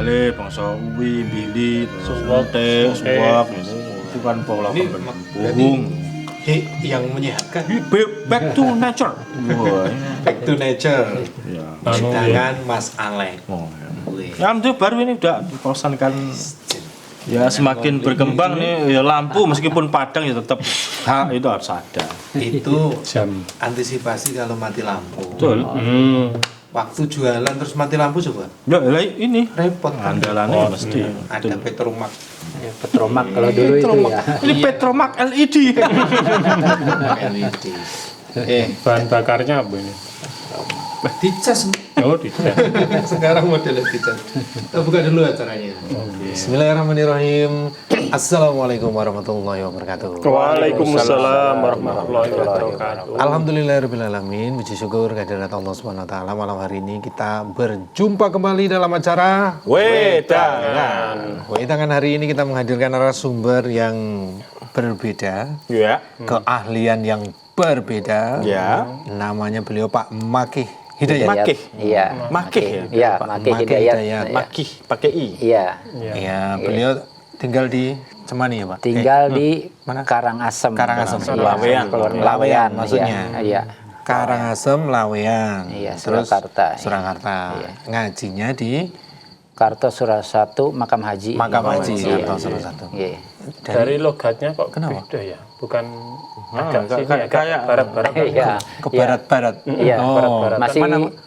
tunggale bangsa uwi, bili, suwak, itu kan pola bohong. Yang menyehatkan Back to nature. back to nature. Ya. Sedangkan Mas Alek. Alhamdulillah baru ini udah diposankan. Ya semakin berkembang nih ya lampu meskipun padang ya tetap itu harus ada. Itu antisipasi kalau mati lampu. Betul. Waktu jualan terus mati lampu coba. Ya ini Repot kan. andalannya mesti. Ada Petromak. Ya, Petromak kalau dulu itu ya. Ini Petromak LED. LED. Bahan bakarnya apa ini? Dicas. Oh, tidak. Sekarang modelnya dicas. Kita buka dulu acaranya. Bismillahirrahmanirrahim. Assalamualaikum warahmatullahi wabarakatuh. Waalaikumsalam warahmatullahi wabarakatuh. Alhamdulillahirrahmanirrahim. Puji syukur kehadirat Allah Subhanahu wa taala. Malam hari ini kita berjumpa kembali dalam acara Wedangan. Wedangan hari ini kita menghadirkan narasumber yang berbeda, Ya. keahlian yang berbeda. Ya. Namanya beliau Pak Makih Hidayat. Makih. Iya. Makih ya? Iya, Makih Hidayat. Hidayat. Iya. Makih pakai i. Iya. Ya, beliau tinggal di Cemani ya, Pak? Tinggal di Karangasem. Karangasem. Iya, Lawean. Lawean maksudnya. Iya. Karangasem, Lawean. Iya, Terus Surakarta. Surakarta. Iya. Ngajinya di Kartosura 1 Makam Haji. Makam Haji, Iya. Kartosura 1. Iya. Dari logatnya kok Kenapa? beda ya? Bukan agak sini, kayak- agak barat-barat. Iya. Ke barat-barat. Iya. Oh,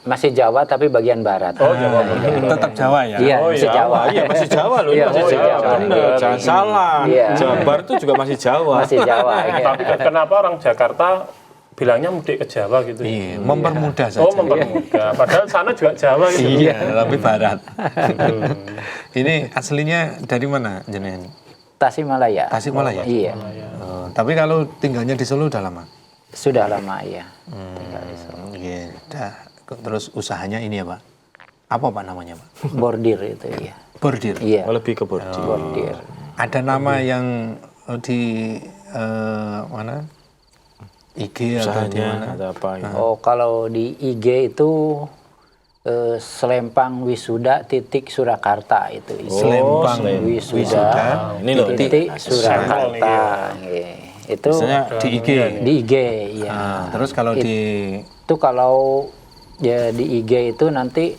Masih Jawa tapi bagian barat. Oh, Jawa. tetap Jawa ya? Iya, Oh, masih iya. Jawa. Iya masih Jawa loh, ini Iya, masih masih Jawa. Jawa. Bener, Iya. jangan salah. Iya. Jabar itu juga masih Jawa. Masih Jawa. Iya. Tapi kenapa orang Jakarta bilangnya mudik ke Jawa gitu? Iya, mempermudah saja. Oh, mempermudah. Padahal sana juga Jawa gitu. Iya, tapi barat. Ini aslinya dari mana jenengan? Tasikmalaya. Tasikmalaya? Iya. Oh, tapi kalau tinggalnya di Solo udah lama? Sudah lama iya. Tinggal di Solo. Iya, dah. Terus usahanya ini ya, Pak? Apa Pak namanya, Pak? Bordir itu ya. Bordir. Iya. Oh, lebih ke bordir. Bordir. Ada nama yang di mana? IG atau di mana? Usahanya ada apa ya? Oh, kalau di IG itu Selempang Wisuda titik Surakarta itu. Selempang Wisuda Ini loh, titik Surakarta. Iya. Itu Biasanya di IG. di IG ya. Nah, terus kalau di Itu kalau ya di IG itu nanti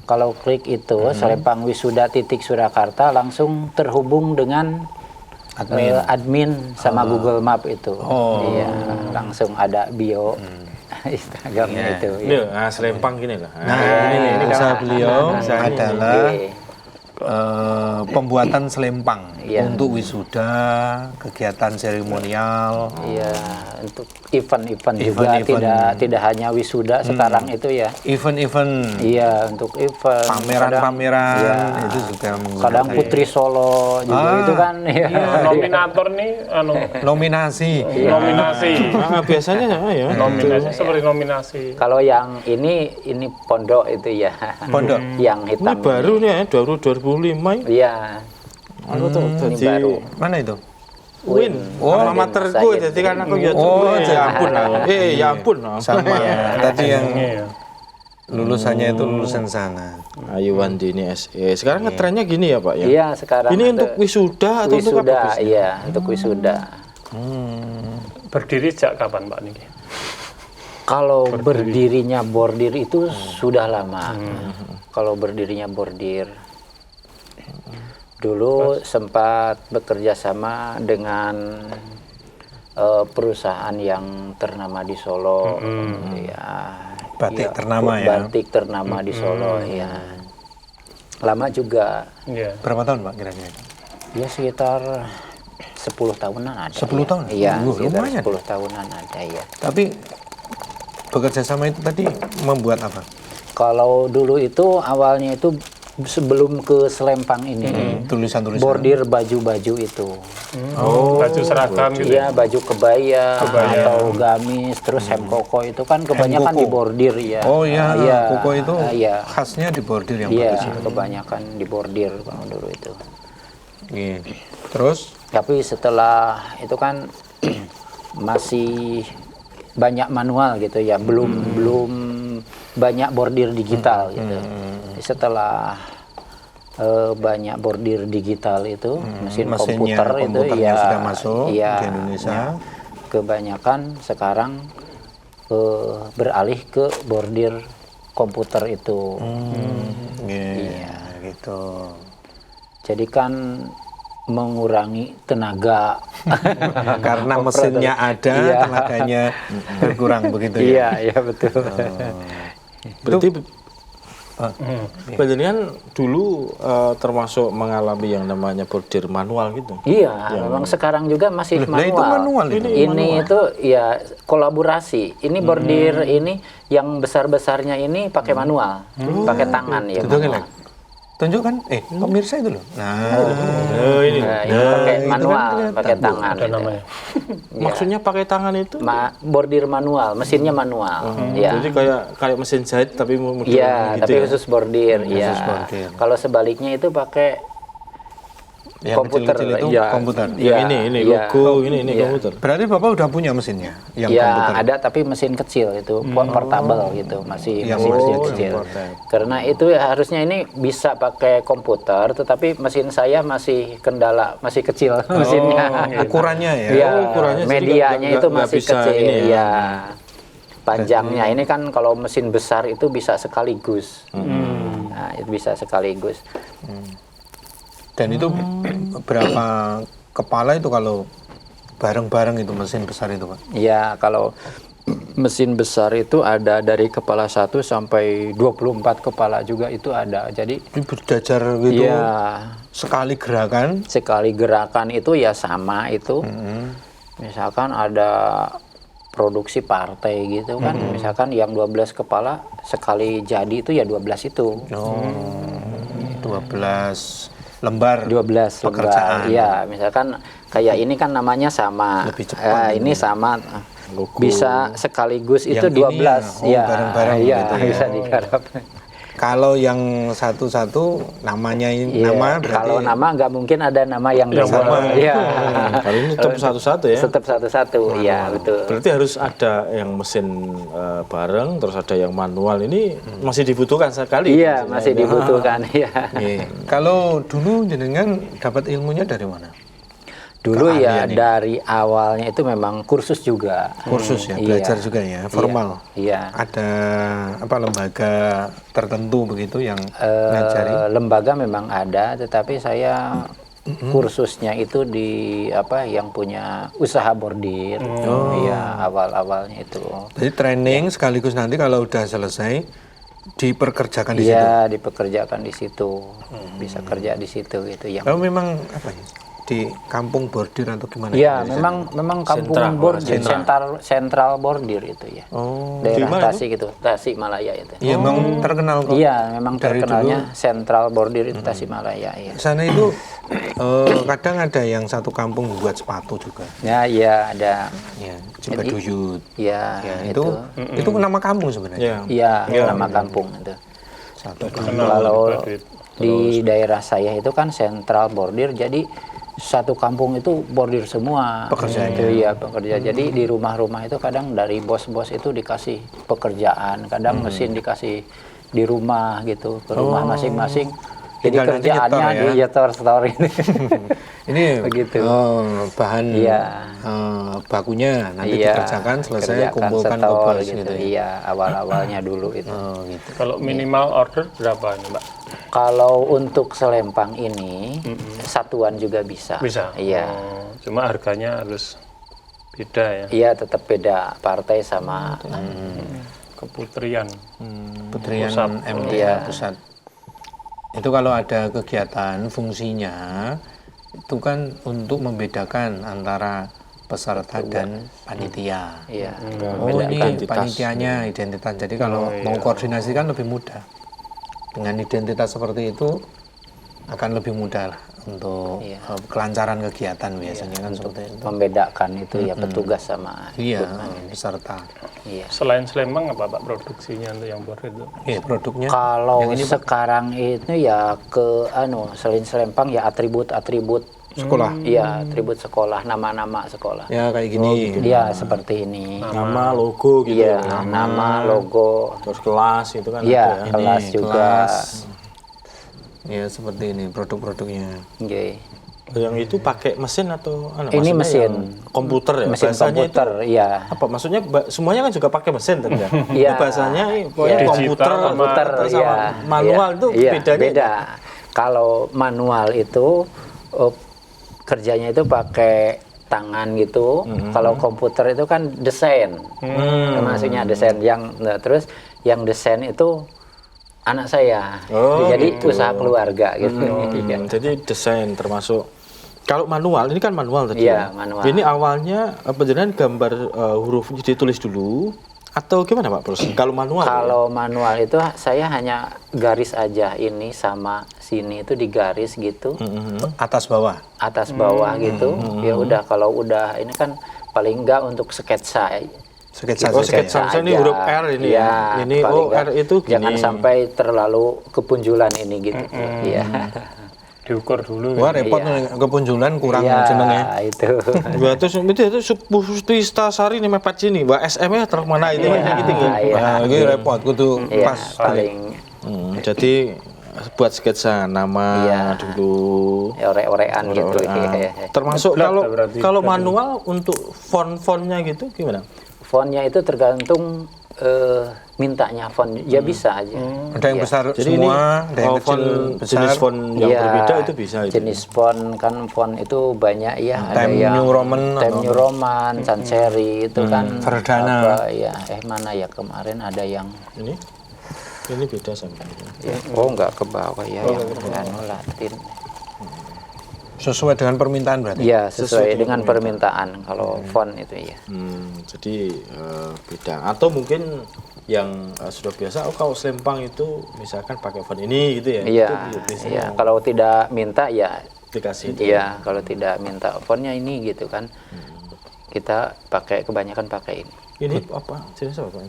kalau klik itu Selempang Wisuda titik Surakarta langsung terhubung dengan admin sama Google Map itu. Iya, langsung ada bio Instagramnya itu. Ini selempang gini lah. ini usaha beliau Nah, adalah iya. Pembuatan selempang Iya. untuk wisuda, kegiatan seremonial. Iya, untuk event-event juga tidak hanya wisuda sekarang itu ya. Event-event Iya, untuk event pameran-pameran Iya. itu juga menggunakan kadang Putri Solo juga itu kan ya. Nominator nih, nominasi. nominasi. Nah, biasanya ya. Nominasi seperti nominasi. Kalau yang ini pondok itu ya. Pondok. Yang Ini hitam. baru nih ya, 2005 ini. Iya. Aku tuh Ini jadi baru. Mana itu? Win. alma materku, jadi kan aku ya ya ampun. Ya ampun. Sama tadi yang Iya. lulusannya itu lulusan sana. Ayu Wandini SE. Sekarang ngetrennya gini ya, Pak ya. Iya, sekarang Ini ada untuk wisuda atau untuk apa? wisuda, Gus? iya, untuk wisuda. Berdiri sejak kapan Pak Niki? Kalau berdirinya bordir itu sudah lama. Kalau berdirinya bordir, dulu sempat bekerja sama dengan perusahaan yang ternama di Solo, ya. Batik Ya, ternama ya. Batik ternama di Solo, ya. Lama juga, Iya. Berapa tahun Pak kira-kira? ya sekitar 10 tahunan ada. 10 ya. tahun? Iya, sekitar Lumayan. 10 tahunan ada ya. Tapi bekerja sama itu tadi membuat apa? Kalau dulu itu awalnya itu sebelum ke Selempang ini, Tulisan-tulisan. bordir baju-baju itu. Baju seragam gitu. Iya, baju kebaya, atau gamis, terus hem koko itu kan kebanyakan koko. di bordir ya. Oh iya, Iya, koko itu iya. khasnya di bordir yang Iya, bagus. kebanyakan di bordir kalau dulu itu. Iya. Terus Tapi setelah itu kan masih banyak manual gitu ya, belum banyak bordir digital gitu. Setelah banyak bordir digital itu, mesin mesinnya, komputer itu komputernya ya sudah masuk ya, di Indonesia. ya. Kebanyakan sekarang beralih ke bordir komputer itu. Iya, gitu. Jadi kan mengurangi tenaga. Karena mesinnya ada, Iya. tenaganya berkurang begitu ya. Iya, iya betul. Berarti Panjenengan dulu termasuk mengalami yang namanya bordir manual gitu. Iya, memang sekarang juga masih Lah, itu manual itu. Ini itu ya kolaborasi. Ini bordir ini yang besar-besarnya ini pakai manual, pakai tangan ya. Tunjukkan, manual. tunjukkan. Pemirsa itu loh. Nah, Ini. Nah, ini pakai itu kan manual, kelihatan. pakai tangan. Ada itu. namanya. Maksudnya pakai tangan itu? Bordir manual, mesinnya manual. Ya. Jadi kayak mesin jahit tapi model Iya, gitu tapi ya? khusus bordir. Iya. bordir. Kalau sebaliknya itu pakai yang komputer. kecil-kecil itu Iya. komputer. Yang Iya, ini iya. logo, ini Iya. komputer. Berarti Bapak udah punya mesinnya yang Ya komputer. ada tapi mesin kecil itu portable gitu masih Yang mesin portable. kecil. portable. Karena itu ya harusnya ini bisa pakai komputer tetapi mesin saya masih kendala masih kecil mesinnya. Ukurannya ya. Iya, ukurannya jadi medianya nggak- itu nggak masih bisa kecil. ini ya. Iya. Panjangnya ini kan kalau mesin besar itu bisa sekaligus. Nah, itu bisa sekaligus. Dan itu berapa kepala itu kalau bareng-bareng itu mesin besar itu, Pak? Ya, kalau mesin besar itu ada dari kepala 1 sampai 24 kepala juga itu ada. Jadi Ini berjajar gitu. ya Sekali gerakan. sekali gerakan itu ya sama itu. Misalkan ada produksi partai gitu kan. Misalkan yang 12 kepala sekali jadi itu ya 12 itu. 12 lembar 12 pekerjaan. lembar. Iya, misalkan kayak ini kan namanya sama. Lebih cepat ini sama. Bisa sekaligus itu Yang ini 12. ya, bareng-bareng Iya, gitu ya. bisa digarap. Kalau yang satu-satu namanya ini Iya, nama berarti kalau nama nggak mungkin ada nama yang Yang sama. sama. Iya. Kali ini tetap satu-satu ya. Tetap satu-satu. Iya, betul. Berarti harus ada yang mesin bareng, terus ada yang manual. Ini masih dibutuhkan sekali. Iya, masih dibutuhkan. Iya. Iya. Kalau dulu jenengan dapat ilmunya dari mana? Dulu ya Keahlian ini. dari awalnya itu memang kursus juga. Kursus ya, Iya. belajar juga ya, formal. Iya. Ada apa lembaga tertentu begitu yang ngajari? Lembaga memang ada, tetapi saya kursusnya itu di apa yang punya usaha bordir. Iya, awal-awalnya itu. Jadi training sekaligus nanti kalau udah selesai diperkerjakan di situ. Iya, dipekerjakan di situ. Bisa kerja di situ gitu yang. Kalau memang apa ya? Di kampung bordir atau gimana? Iya, Dari memang kampung Sentral, bordir, sentral. sentral bordir itu ya. Oh. Daerah Di mana Tasik itu, Tasikmalaya itu. Iya, memang terkenal kok. Iya, memang Dari terkenalnya sentral bordir itu Tasikmalaya ya. Sana itu kadang ada yang satu kampung buat sepatu juga. Ya, iya ada. Ya, Cibaduyut. Ya, Ya, itu. itu nama kampung sebenarnya. Ya. Iya, nama kampung itu. Satu Kalau di daerah saya itu kan sentral bordir, jadi satu kampung itu bordir semua. Pekerjaannya. Itu ya pekerja. Jadi di rumah-rumah itu kadang dari bos-bos itu dikasih pekerjaan, kadang mesin dikasih di rumah gitu, ke rumah masing-masing. Jadi Tinggal nanti kerjaannya nyetor ya. di nyetor ini. Ini Begitu. bahan Iya. bakunya nanti Iya, dikerjakan selesai kerjakan kumpulkan ke setor bos gitu. gitu. Iya, awal-awalnya dulu itu. Oh, gitu. Kalau minimal order berapa ini, Mbak? Kalau untuk selempang ini satuan juga bisa. Bisa. Iya. Oh, cuma harganya harus beda ya. Iya, tetap beda partai sama Keputrian. Putrian Pusat. MTA Iya. pusat. Itu kalau ada kegiatan fungsinya itu kan untuk membedakan antara peserta dan panitia. Iya. Oh, ini identitas. panitianya identitas. Jadi kalau mau koordinasi kan lebih mudah. Dengan identitas seperti itu akan lebih mudah lah untuk Iya. kelancaran kegiatan biasanya kan seperti itu. Membedakan itu ya petugas sama Iya, ikut. peserta. Iya. Selain selempang apa Pak produksinya untuk yang bordir itu? Iya, produknya. Kalau Yang ini, Pak. sekarang itu ya ke selain selempang ya atribut-atribut Sekolah. Iya, atribut sekolah, nama-nama sekolah. Ya kayak gini. Iya, seperti ini. Nama, logo gitu. Iya, nama, logo. Terus kelas itu kan Iya, ada ya. kelas Ini juga. kelas. Ya seperti ini produk-produknya. Nggih. Yang itu pakai mesin atau Ini maksudnya mesin. yang komputer ya? Mesin Bahasanya komputer, itu, iya. apa maksudnya semuanya kan juga pakai mesin tadi ya? Iya. Itu bahasanya pokoknya Iya. komputer, Komputer, sama iya. manual Iya. itu Iya, bedanya. beda. Kalau manual itu kerjanya itu pakai tangan gitu. Kalau komputer itu kan desain. Maksudnya desain terus yang desain itu anak saya. Oh, Jadi gitu. usaha keluarga gitu. Iya. Jadi desain termasuk. Kalau manual, ini kan manual tadi. Iya, ya? manual. Ini awalnya jenengan gambar hurufnya ditulis dulu atau gimana Pak Pros? Kalau manual. Kalau manual itu saya hanya garis aja, ini sama sini itu digaris gitu, Atas bawah. atas bawah gitu. Ya udah, kalau udah ini kan paling enggak untuk sketsa. Sketsa Oh, saja. sketsa. aja. Ini huruf R ini ya? Ini, paling oh, enggak. R itu gini. Jangan sampai terlalu kepunjulan ini gitu. Iya. Diukur dulu. Wah repot nih, kepunjulan kurang jenengnya. Iya, itu. Wah, terus itu Pustistasari nih mepet sini. Wah, SM-nya terus mana itu Iya, gitu ya. iya. Nah, ini repot kudu Iya, pas. paling Jadi buat sketsa nama Iya. dulu. ore-orean gitu. Ore-orean. Iya. Termasuk Ngeblok kalau lah berarti. kalau manual untuk font-fontnya gitu gimana? Fontnya itu tergantung mintanya font. Ya bisa aja. Ada yang Iya. besar Jadi semua, ada yang ini kecil font besar. jenis font yang Iya, berbeda itu bisa itu. jenis font kan font itu banyak ya. Ada Time yang New Roman Time atau- New Roman, Sans Serif itu kan Verdana. apa ya? Mana ya kemarin ada yang Ini beda sama ini. ya, enggak ke bawah ya, yang anu Latin. Sesuai dengan permintaan berarti. Ya, sesuai dengan permintaan kalau font itu ya. Jadi beda. Atau mungkin yang sudah biasa, kalau selempang itu misalkan pakai font ini gitu ya. Iya, Itu biasanya iya. Kalau tidak minta ya, aplikasi itu. iya. Kalau tidak minta fontnya ini gitu kan, kita kebanyakan pakai ini. Ini apa? Jenis apa Pak?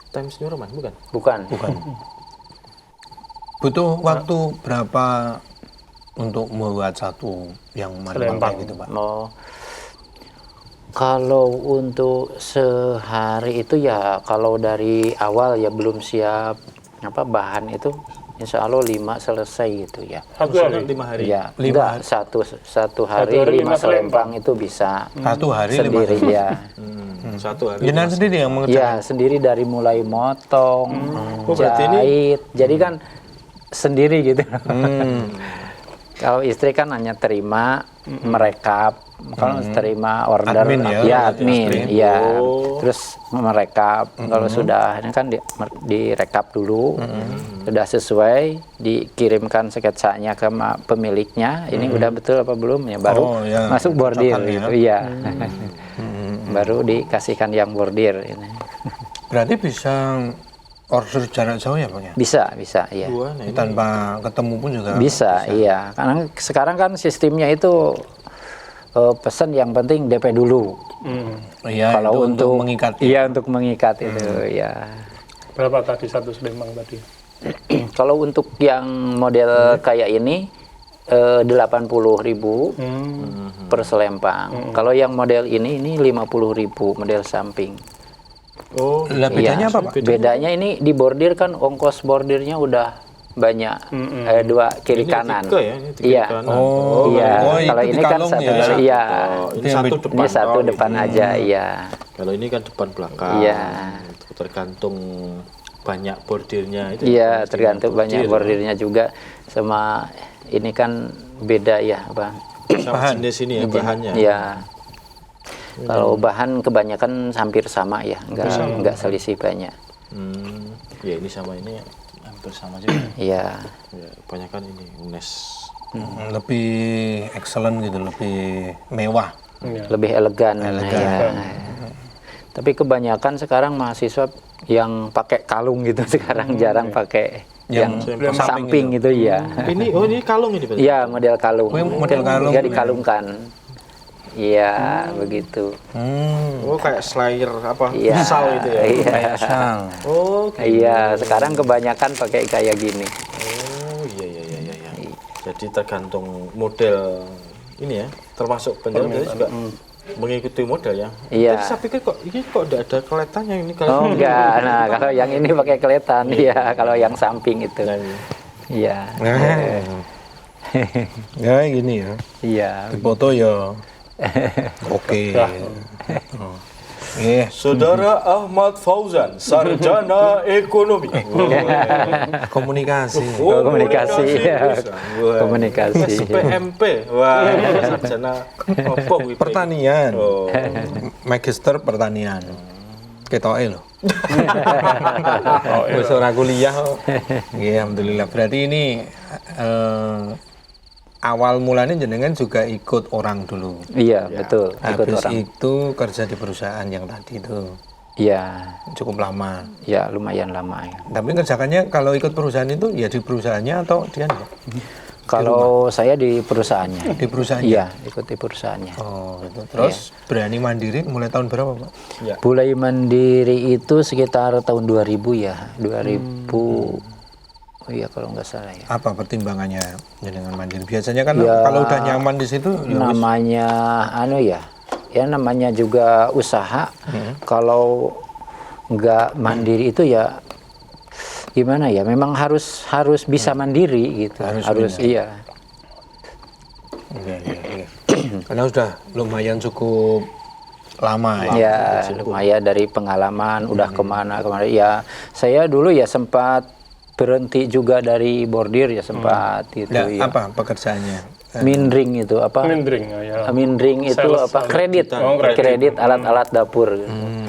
Times New Roman bukan? Bukan. Butuh waktu berapa untuk membuat satu yang manual Selempang. kayak gitu Pak? Oh, kalau untuk sehari itu ya kalau dari awal ya belum siap bahan itu, insya Allah 5 selesai gitu ya. Satu hari. 5 hari. Ya, enggak satu hari hari 5 5 selempang itu bisa Satu hari sendiri 5. ya. Satu hari. Jenengan sendiri yang mengerjakan. Ya sendiri dari mulai motong, Oh, berarti ini- jahit, jadi kan sendiri gitu. Kalau istri kan hanya terima, merekap. Kalau terima order, Admin ya, ya berarti admin, istri. ya. Oh. Terus merekap. Kalau sudah ini kan direkap dulu, sudah sesuai, dikirimkan sketsanya ke pemiliknya. Ini udah betul apa belum ya? Baru Oh, ya. masuk bordir Cocokan ya. gitu, iya. Baru dikasihkan yang bordir ini. Berarti bisa order jarak jauh ya Pak ya? Bisa, iya. Dua, nah ini. Tanpa ketemu pun juga Bisa, iya. Karena sekarang kan sistemnya itu pesan yang penting DP dulu. Iya, Kalau itu untuk mengikat. Iya, untuk mengikat itu ya. Berapa tadi satu selempang tadi? Kalau untuk yang model kayak ini 80.000 per selempang. Kalau yang model ini 50.000 model samping. Oh, Lah bedanya Iya. apa Pak? Bedanya ini di bordir kan ongkos bordirnya udah banyak, dua kiri Ini kanan. tiga ya, ini tiga Iya. kanan. Iya. oh, itu Kalau ini kan dikalung satu, ya? iya. Oh, ini Yang satu beda. depan. Ini satu Oh, depan ini. aja, iya. Kalau ini kan depan belakang. Iya. Itu tergantung banyak bordirnya itu. Iya, Mesti tergantung banyak bordir. bordirnya juga, sama ini kan beda ya, Bang. Sama jenis ini ya bahannya. Iya. Kalau bahan kebanyakan hampir sama ya, enggak selisih banyak. Ya ini sama ini hampir sama juga. Iya. Ya, kebanyakan ini UNES. Lebih excellent gitu, lebih mewah. Lebih elegan. Ya. Tapi kebanyakan sekarang mahasiswa yang pakai kalung gitu sekarang jarang pakai yang Yang samping itu ya. Ini ini kalung ini berarti. Iya, model kalung. Oh, model kalung. Dia dikalungkan. Iya, begitu. Oh kayak slayer apa Iya. futsal gitu ya. Iya. Sang. Oh, gitu. Iya, sekarang kebanyakan pakai kayak gini. Oh iya. Jadi tergantung model ini ya, termasuk penjual juga mengikuti model ya. Iya. Tadi saya pikir kok ini kok tidak ada keletannya ini Oh enggak, nah kalau yang ini pakai keletan, iya. Kalau yang samping itu. Nah, ini. Iya. Ya gini ya. Iya. Dipoto ya. Oke. Oh. Saudara Ahmad Fauzan, sarjana ekonomi. Komunikasi. Oh, Komunikasi. bisa. Wah. Komunikasi. SPMP. Wah, sarjana apa kuwi? Pertanian. Oh. Magister pertanian. Ketoke lho. Wis ora kuliah kok. Nggih, alhamdulillah. Berarti ini awal mulanya jenengan juga ikut orang dulu. Iya, betul. Ikut Habis orang. itu kerja di perusahaan yang tadi itu Iya. cukup lama. Ya, lumayan lama ya. Tapi kerjakannya kalau ikut perusahaan itu ya di perusahaannya atau dia enggak? Kalau saya di perusahaannya. Di perusahaannya? Iya, ikut di perusahaannya. Oh, itu. Terus berani mandiri mulai tahun berapa, Pak? Ya. Mulai mandiri itu sekitar tahun 2000 ya. 2000. Oh iya kalau nggak salah ya. Apa pertimbangannya jenengan mandiri? Biasanya kan Ya, kalau udah nyaman di situ ya wis. Namanya ya namanya juga usaha. Kalau nggak mandiri itu ya gimana ya? Memang harus bisa mandiri gitu. Harus iya. Iya. Karena sudah lumayan cukup lama ya. Ya lumayan dari pengalaman udah kemana. Ya saya dulu ya sempat berhenti juga dari bordir ya sempat itu Nah, ya. apa pekerjaannya? Mindring itu apa? Mindring ya. Mindring itu Sales, apa? Kredit. Oh, Kredit alat-alat dapur.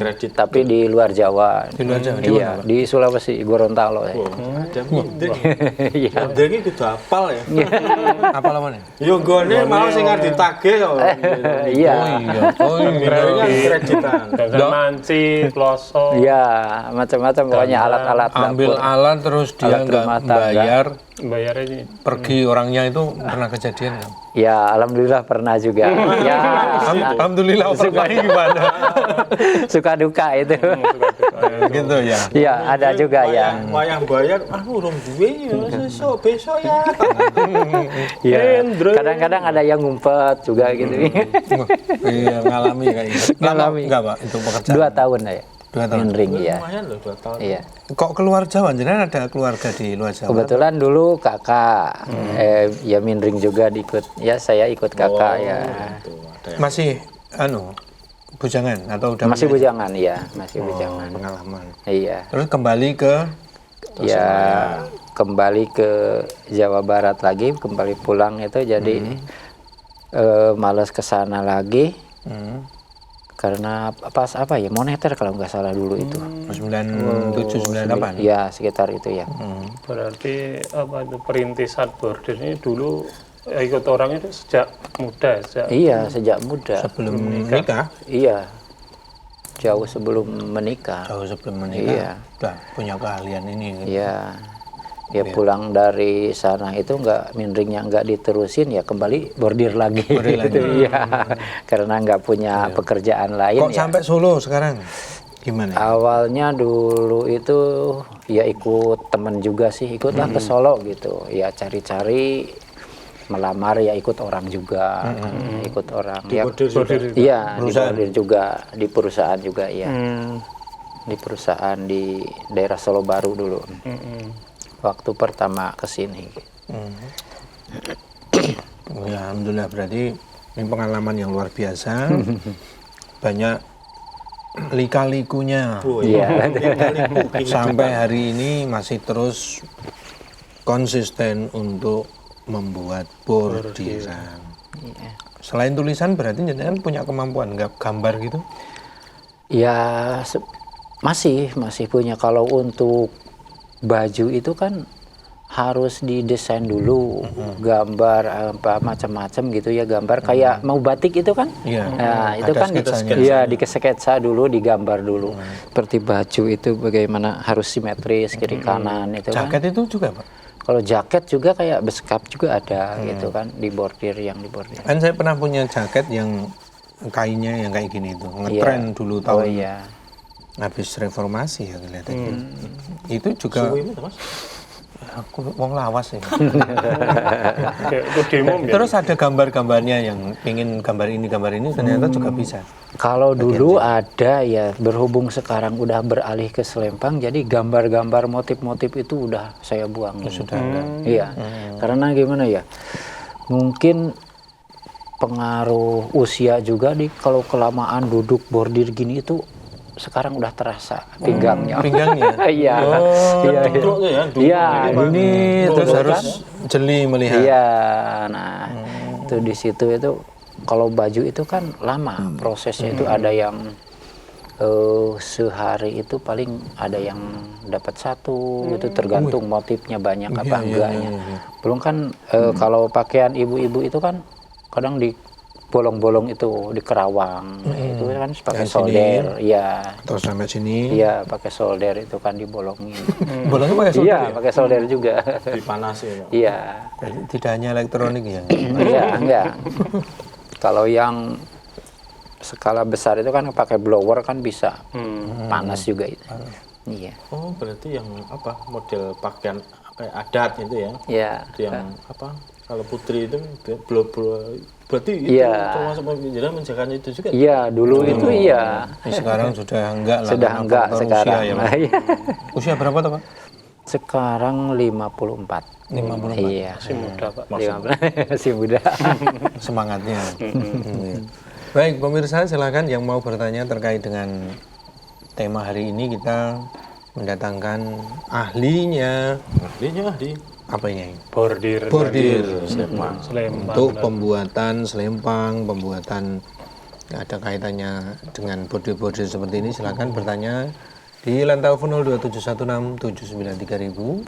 Kredit. Tapi di luar Jawa. Di luar Jawa, di Iya, di Sulawesi, Gorontalo. ya. Ada mindeng. Iya. Ada iki kudu apal ya. Apa namanya? Yo gone mau sing arep ditagih kok. Iya. Oh Kreditnya kreditan. Dan manci, kloso. Iya, macam-macam pokoknya alat-alat Ambil dapur. alat terus dia Alat nggak rumah tangga. bayar, Bayarnya ini. pergi orangnya itu pernah kejadian nggak? Ya, alhamdulillah pernah juga. Ya, Alhamdulillah pernahnya gimana? suka duka itu. Gitu ya. Iya, ada juga yang Wayang bayar, urung duwe ya, besok ya. ya, kadang-kadang ada yang ngumpet juga gitu. Iya ngalami kayak gitu. Ngalami. Enggak Pak itu pekerjaan. 2 tahun ya. 2 tahun. Mindring ya. Lumayan loh 2 tahun. Iya. Kok keluar Jawa? Jenengan ada keluarga di luar Jawa? Kebetulan dulu kakak, ya Mindring juga diikut. Ya saya ikut kakak ya. Masih bujangan atau udah Masih punya bujangan ya, masih bujangan. pengalaman. Iya. Terus kembali ke Ya kembali ke Jawa Barat lagi, kembali pulang itu jadi malas ke sana lagi karena pas apa ya moneter kalau nggak salah dulu itu. 97 98. Ya sekitar itu ya. Berarti apa itu perintisan bordir ini dulu ikut orang itu sejak muda, sejak Iya sejak muda. Sebelum menikah, Iya jauh sebelum menikah. jauh sebelum menikah, Iya. udah punya keahlian ini. Gitu. Iya. Ya pulang dari sana itu mindringnya nggak diterusin ya kembali bordir lagi. Gitu. Iya. Karena nggak punya pekerjaan lain Kok ya. sampai Solo sekarang? Gimana? Awalnya dulu itu ya ikut temen juga sih, ikutlah ke Solo gitu. Ya cari-cari melamar ya ikut orang juga, ikut orang. Ya, iya di bordir juga di perusahaan juga ya. Di perusahaan di daerah Solo Baru dulu. Waktu pertama ke sini. Ya, alhamdulillah berarti ini pengalaman yang luar biasa. Banyak lika-likunya. Iya. Sampai hari ini masih terus konsisten untuk membuat bordiran. Iya. Selain tulisan berarti jenengan punya kemampuan nggak gambar gitu? Ya masih punya. Kalau untuk baju itu kan harus didesain dulu, gambar apa macam-macam gitu ya, gambar kayak mau batik itu kan. Iya. Nah, itu Ada kan sketsanya. iya dikesketsa dulu, digambar dulu. Seperti baju itu bagaimana harus simetris kiri kanan itu kan. Jaket itu juga Pak? Kalau jaket juga kayak beskap juga ada gitu kan di bordir yang di bordir. Kan saya pernah punya jaket yang kainnya yang kayak gini itu, ngetren dulu Oh tahun iya. habis reformasi ya kelihatannya. Itu juga Aku wong lawas ya. Kayak itu demo ya. Terus ada gambar-gambarnya yang ingin gambar ini ternyata juga bisa. Kalau dulu ada ya, berhubung sekarang udah beralih ke Selempang, jadi gambar-gambar motif-motif itu udah saya buang. Sudah ada. Iya, karena gimana ya? Mungkin pengaruh usia juga kalau kelamaan duduk bordir gini itu sekarang udah terasa pinggangnya. Pinggangnya. Iya. Iya. Duduk tuh ya, duduk. Iya, ini Terus tuh harus jeli melihat. Iya, nah itu di situ itu kalau baju itu kan lama prosesnya itu ada yang sehari itu paling ada yang dapat satu itu tergantung motifnya banyak apa enggaknya. Belum kan kalau pakaian ibu-ibu itu kan kadang di bolong-bolong itu di kerawang itu kan pakai solder, iya. Terus sampai sini. Iya, pakai solder itu kan dibolongin. Bolongnya pakai solder. Iya, Ya? pakai solder juga. Dipanasin. Iya. Jadi tidak hanya elektronik ya. Iya, enggak. Kalau yang skala besar itu kan pakai blower kan bisa panas juga itu. Iya. Oh, berarti yang apa model pakaian kayak adat itu ya? Iya. Itu yang apa? Kalau putri itu berarti itu Iya. termasuk menjaga itu juga. Iya, dulu itu iya. Sekarang sudah enggak lah. Sudah karena enggak faktor sekarang. Usia, ya, Pak. Iya. Usia berapa tuh Pak? Sekarang 54. 54. Iya. Masih muda, Pak. 15. Masih muda. Semangatnya. Baik pemirsa, silakan yang mau bertanya terkait dengan tema hari ini. Kita mendatangkan ahlinya. Ahli. Apa ini? Bordir. Selempang. Untuk pembuatan selempang, pembuatan ada kaitannya dengan bordir-bordir seperti ini, silakan bertanya di line telepon 02716793000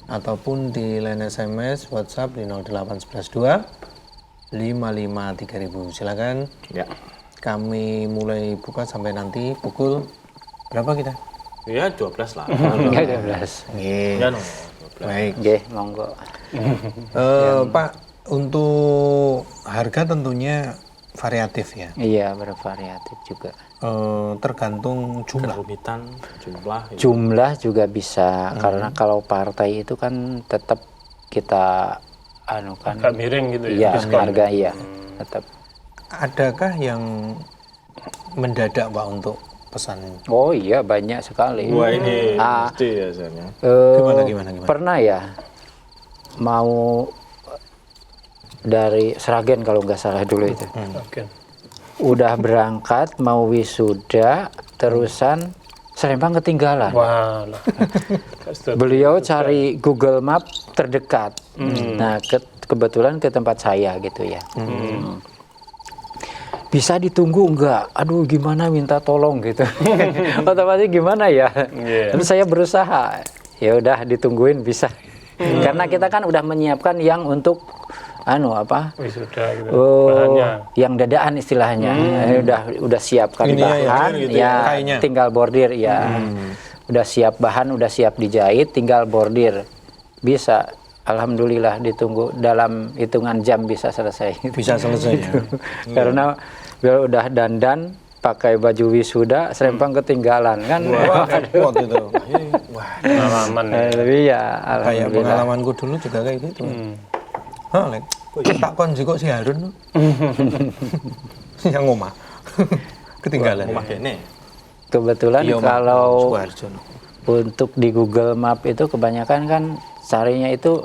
ataupun di line SMS WhatsApp di 08112 553000. Silakan. Ya. Kami mulai buka sampai nanti pukul berapa kita? Ya 12 lah. Enggak 12. Nggih. Ya no. Baik. Nggih, monggo. Pak, untuk harga tentunya variatif ya. Iya, bervariatif juga. Tergantung jumlah. Kerumitan, jumlah. itu. Jumlah juga bisa karena kalau partai itu kan tetap kita anu kan. Agak miring gitu ya. Iya, diskon. harga iya. Tetap. Adakah yang mendadak Pak untuk pesan? Oh iya, banyak sekali. Wah ini Ah. pasti ya soalnya. Gimana? Pernah ya mau dari Sragen kalau nggak salah dulu itu. Oke. Udah berangkat mau wisuda terusan Selempang ketinggalan. Wah, lah. Beliau cari Google Map terdekat. Nah, kebetulan ke tempat saya gitu ya. Bisa ditunggu enggak? Aduh, gimana minta tolong gitu. Otomatis gimana ya? Yeah. Terus saya berusaha. Ya udah ditungguin bisa. Karena kita kan udah menyiapkan yang untuk Wisuda gitu. Oh, Bahannya. yang dadaan istilahnya. Udah siapkan Ini ya, bahan, gitu ya, kainnya. tinggal bordir ya. Udah siap bahan, udah siap dijahit, tinggal bordir. Bisa, alhamdulillah ditunggu dalam hitungan jam bisa selesai. Bisa selesai ya. Karena beliau udah dandan, pakai baju wisuda, Selempang ketinggalan kan. Wah, repot itu. Wah, Pengalaman ya. Tapi ya, Kayak alhamdulillah. pengalamanku dulu juga kayak gitu. Hah, Lek. Tak kon kok si Harun. Yang ngomah. Ketinggalan. rumah kene. Kebetulan Iya, Mak. kalau Suharjo. untuk di Google Map itu kebanyakan kan carinya itu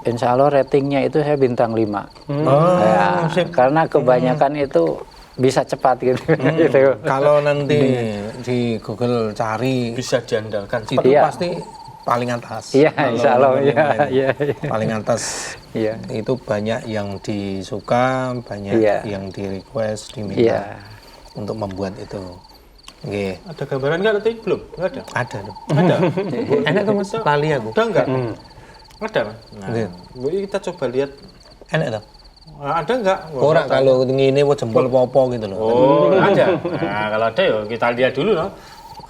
insya Allah ratingnya itu saya bintang 5. Oh, Ya, sip. karena kebanyakan itu bisa cepat gitu. gitu. Kalau nanti di Google cari Bisa diandalkan sih. itu Iya. pasti paling atas. Iya, Kalau insya Allah. yang Iya, lain. iya. Paling atas. Iya. Itu banyak yang disuka, banyak Iya. yang di request, diminta Iya. untuk membuat itu. Oke. Ada gambaran nggak tadi? Belum? Nggak ada. Ada tuh. Ada. Enak tuh Mas, lali aku. Udah enggak? Ada Mas. Nah, Iya. Bu, kita coba lihat. Enak tuh. Ada enggak? Ora kalau ngene kok jempol popo gitu loh. Oh, ada. Nah, kalau ada ya kita lihat dulu no.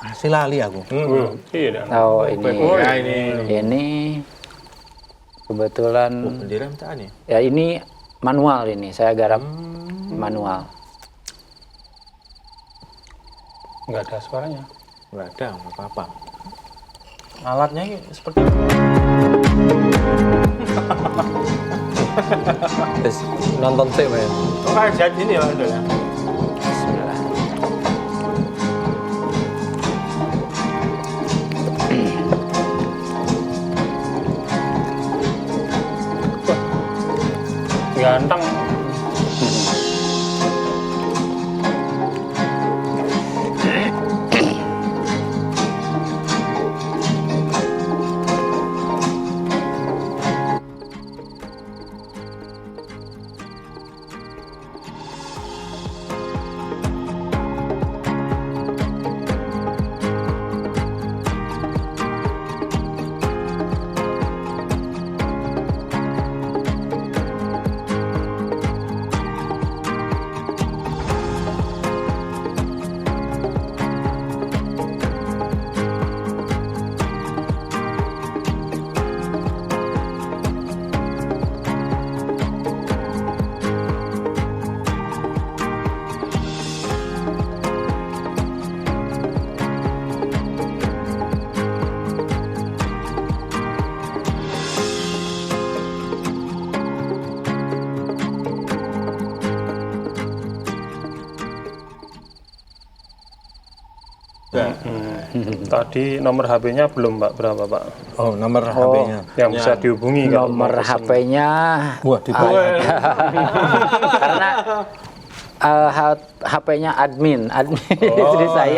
Asli lali aku. Iya, Dan. Oh ini. Ya ini. Ini kebetulan Bendera mintaan ya? ya ini manual ini. Saya garap manual. Nggak ada suaranya. Nggak ada, nggak apa-apa. Alatnya ini seperti Terus nonton sih, Pak. oh, kayak jadi ini ya modelnya. Bismillah. Ganteng. Tadi nomor HP-nya belum Pak, berapa Pak? Oh, nomor HP-nya. Yang bisa dihubungi kalau mau Nomor pesen. HP-nya Wah, di bawah. karena HP-nya admin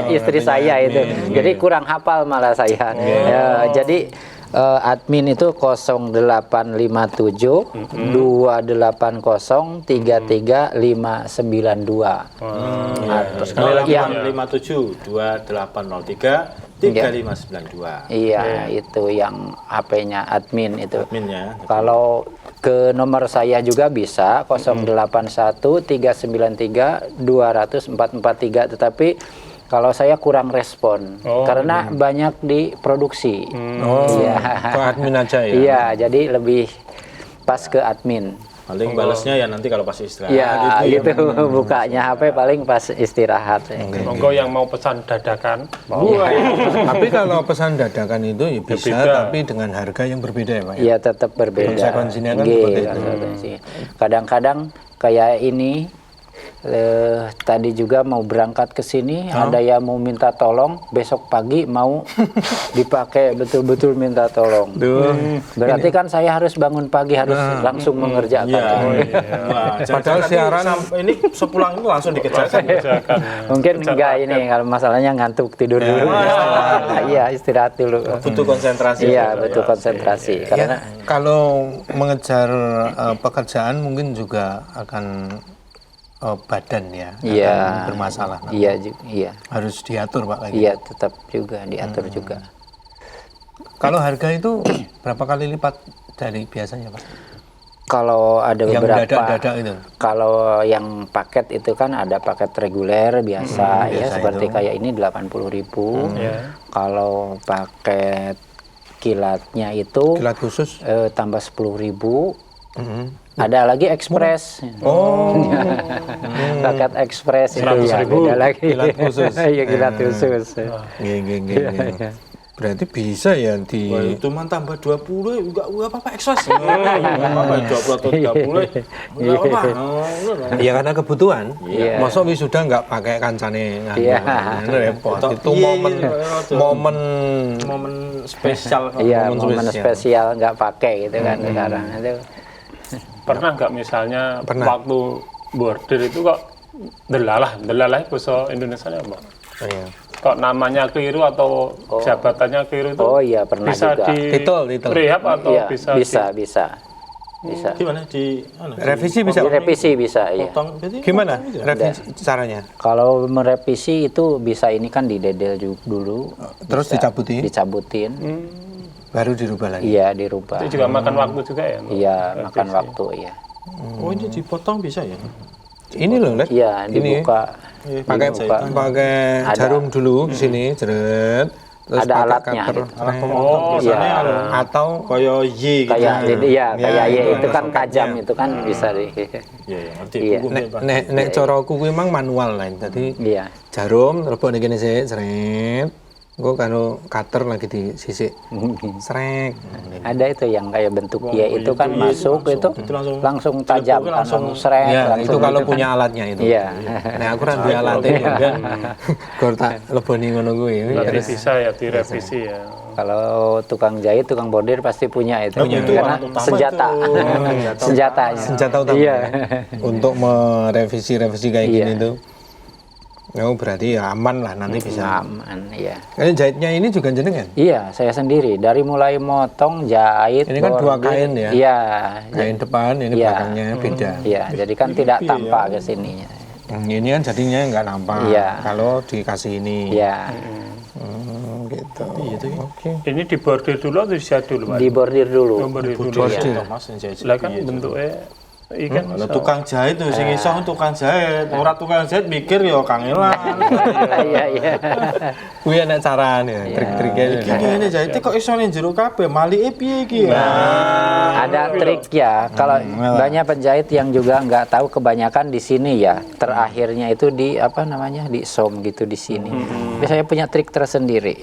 istri saya itu. Jadi kurang hafal malah saya. Ya, jadi admin itu 0857 280 33592. Terus sekali lagi yang 57 2803 3592. iya itu yang HP-nya admin itu. Adminnya. Kalau ke nomor saya juga bisa 081 393 200 443, tetapi kalau saya kurang respon karena banyak diproduksi. Iya. Ke admin aja ya. Iya, jadi lebih pas ke admin. Paling balasnya ya nanti kalau pas istirahat. Iya, gitu. Bukanya HP paling pas istirahat. Monggo yang mau pesan dadakan. Tapi kalau pesan dadakan itu ya bisa, beda. tapi dengan harga yang berbeda ya, Pak. Ya? Iya, tetap berbeda. Konsekuensinya kan Nggih, seperti itu. konsekuensi. Kadang-kadang kayak ini tadi juga mau berangkat ke sini, ada yang mau minta tolong, besok pagi mau dipakai, betul-betul minta tolong. Berarti kan saya harus bangun pagi, harus langsung mengerjakan. Wah, Padahal siaran ini sepulang itu langsung dikerjakan. Mungkin enggak ini, kalau masalahnya ngantuk tidur dulu. Iya, istirahat dulu. Butuh konsentrasi. Iya, butuh konsentrasi. Karena kalau mengejar pekerjaan mungkin juga akan badan ya, Iya. akan bermasalah. iya, Harus diatur, Pak, lagi. iya tetap juga diatur juga. Kalau harga itu berapa kali lipat dari biasanya, Pak? Kalau ada Yang beberapa, dadak-dadak itu. kalau yang paket itu kan ada paket reguler biasa ya, biasa seperti itu. kayak ini 80.000. Kalau paket kilatnya itu Kilat khusus. tambah 10.000. Ada lagi ekspres. Paket ekspres itu ya 100.000 beda lagi. kilat khusus. Iya, kilat khusus. Nggih. Berarti bisa ya di Wah, itu mah tambah 20 enggak apa-apa eksos. Enggak apa-apa 20 atau 30. Enggak apa-apa. ya karena kebutuhan. Iya. Masa wisuda nggak pakai kancane Iya. repot. Atau- Itu iya, momen iya, momen momen spesial. Iya, momen momen spesial. spesial nggak pakai gitu kan sekarang itu. Pernah nggak misalnya Pernah. waktu bordir itu kok delalah bahasa Indonesia apa? Oh, iya. Kok namanya keliru atau jabatannya keliru itu Oh iya, pernah bisa juga. di Titel. rehab atau Iya, bisa bisa. Gimana di Revisi bisa. Direvisi bisa ya. potong berarti Gimana revisi caranya? Kalau merevisi itu bisa ini kan didedel dulu, Terus dicabutin, baru dirubah lagi. iya dirubah. itu juga makan waktu juga ya? Iya, makan waktu ya. Oh, ini dipotong bisa ya? Ini loh, Let. Iya, Ini dibuka. pakai pakai jarum dulu di sini, jeret. Terus Ada pakai alatnya cutter. gitu. Alat pemotong biasanya Iya. Atau kayak Y gitu. Kayak Ya, kayak itu itu kan ada tajam soketnya. itu kan bisa di. Iya, ngerti. Iya. Hukumnya, Pak. nek cara kuwi memang manual lah. Jadi Iya. jarum terbang ning kene sik, jeret. Gue kalau cutter lagi disisik, srek. Ada itu yang kayak bentuk iya, itu kan iya, masuk itu itu langsung langsung tajam, dilepoknya langsung langsung- srek. Ya, langsung itu kalau gitu punya kan. alatnya itu. Iya. Nah, aku kan duwe alatnya juga. Gue tak leboni ngono kuwi. Berarti bisa ya direvisi ya. Kalau tukang jahit, tukang bordir pasti punya itu. Punya. Itu Karena alat utama senjata. itu. Senjatanya. Senjata utama. Iya. Untuk merevisi-revisi kayak Iya. gini tuh. Oh, berarti ya aman lah nanti bisa. Aman, iya. Ini jahitnya ini juga jenengan? Iya, saya sendiri. Dari mulai motong, jahit, Ini kan dua bordir. kain ya? Iya. Kain depan, ini Iya. belakangnya beda. Iya, jadi kan tidak tampak ke sininya. Ini kan jadinya nggak nampak. Iya. Kalau dikasih ini. Iya. Gitu. Iya tuh. Oke. Ini dibordir dulu atau dijahit dulu, Pak? Dibordir dulu. Bordir dulu. Bordir. Mas yang jahit. Lah kan bentuknya ikan Lah tukang jahit tuh sing iso tukang jahit. Ora tukang jahit mikir ya kangelan. Iya, iya. Kuwi enak carane, trik-triknya. Iki ngene jahite kok iso ning jero kabeh, malike piye iki ya? Ada trik ya. Kalau banyak penjahit yang juga nggak tahu, kebanyakan di sini ya. Terakhirnya itu di apa namanya, di som gitu di sini. Tapi saya punya trik tersendiri.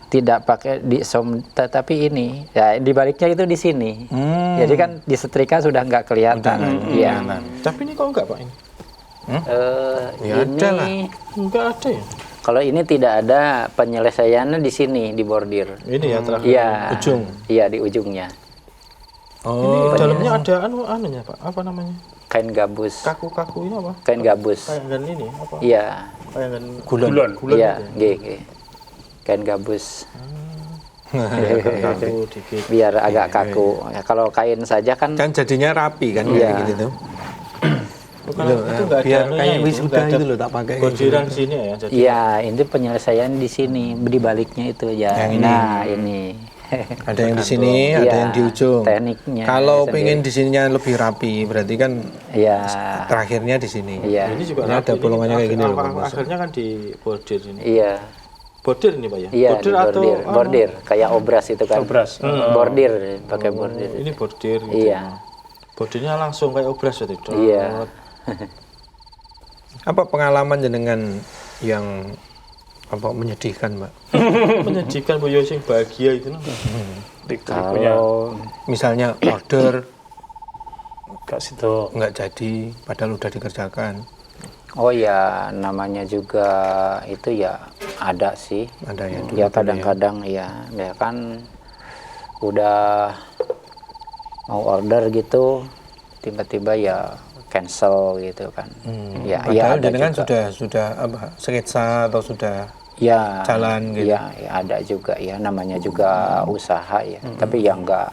Tidak pakai di som, tetapi ini ya dibaliknya itu di sini. Jadi kan di setrika sudah nggak kelihatan. Iya. Tapi ini kok enggak, Pak ini? Ya, ada lah. Ini Enggak ada ya. kalau ini tidak ada penyelesaiannya di sini di bordir. Ini ya terakhir. Iya. Ujung. Iya, di ujungnya. Ini dalamnya ada anunya, Pak. Apa namanya? Kain gabus. Kaku-kaku ini apa? Kain gabus. Kayangan ini apa? Iya. Kayangan Gulon. Iya, G. Kain gabus. kaku dikit. Biar agak kaku. Ya, kalau kain saja kan Kan jadinya rapi kan Iya. kayak gitu tuh. Bukan, Loh, itu enggak ada biar anunya kayak itu, wisuda enggak ada itu loh tak pakai. bordiran sini ya. Jadi iya, ini penyelesaian di sini, di baliknya itu ya. Yang ini. Nah, ini. Ada yang di sini, ada Iya, yang di ujung. tekniknya Kalau sendiri. pengen di sininya lebih rapi, berarti kan Iya. terakhirnya di sini. Iya. ini juga Ini ada rapi. bolongannya kayak gini loh, Apa- Mas. akhirnya kan di bordir ini. Iya. Bordir ini, Pak ya? Iya, bordir di atau bordir. Bordir, kayak obras itu kan. Obras. Bordir, pakai bordir. ini bordir gitu. Iya. Bordirnya langsung kayak obras ya, Dok? Iya. Apa pengalaman jenengan yang apa menyedihkan, Mbak? Menyedihkan Bu Yo sing bahagia itu. Punya Kalau Misalnya order Kak Sido. nggak jadi, padahal udah dikerjakan. oh ya, namanya juga itu ya ada sih. Ada ya dulu. Ya kadang-kadang ya kan udah mau order gitu, tiba-tiba ya cancel gitu kan. Ya, Padahal ada jenengan juga. sudah apa sketsa atau sudah Ya, jalan gitu. ya, ya ada juga ya, namanya juga usaha ya. Tapi ya enggak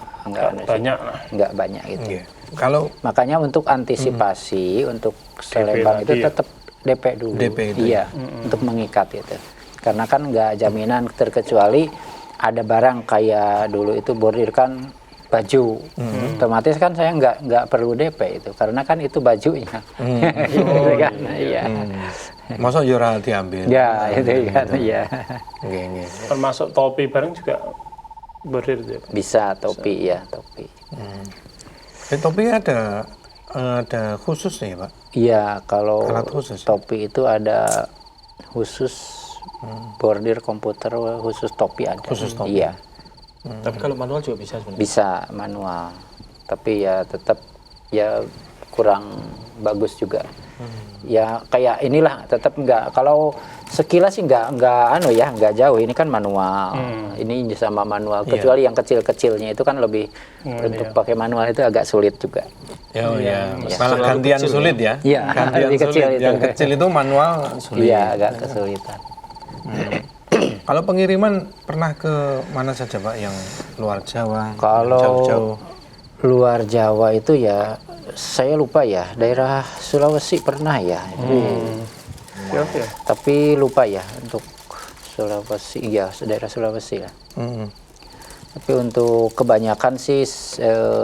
Banyak lah. enggak banyak gitu. Iya. Kalau Makanya untuk antisipasi untuk selebang itu lagi ya? tetap DP dulu. DP itu iya, untuk mengikat itu. Karena kan nggak jaminan, terkecuali ada barang kayak dulu itu bordir kan baju. Otomatis kan saya nggak perlu DP itu, karena kan itu bajunya. Gitu kan. Iya. masa jurah diambil. Ya, itu kan iya. Nggih. Termasuk topi bareng juga bordir itu ya, Pak? Bisa topi ya, topi. Topi ada khusus nih, Pak. Iya, kalau Alat khusus? topi itu ada khusus bordir komputer, khusus topi ada. Khusus topi. Iya, Tapi kalau manual juga bisa sebenarnya. bisa manual. Tapi ya tetap ya kurang bagus juga. Ya kayak inilah, tetap enggak, kalau sekilas sih enggak nggak jauh. Ini kan manual. Ini sama manual, kecuali yang kecil-kecilnya itu kan lebih untuk pakai manual itu agak sulit juga. Oh ya, malah gantian sulit ya. Iya, gantian lebih kecil sulit. itu. Yang kecil itu manual sulit. Iya, agak kesulitan. Kalau pengiriman pernah ke mana saja, Pak? Yang luar Jawa? Kalau jauh-jauh? luar Jawa itu ya saya lupa ya, daerah Sulawesi pernah ya. Ya, ya. Tapi lupa ya untuk Sulawesi, ya daerah Sulawesi ya. Tapi untuk kebanyakan sih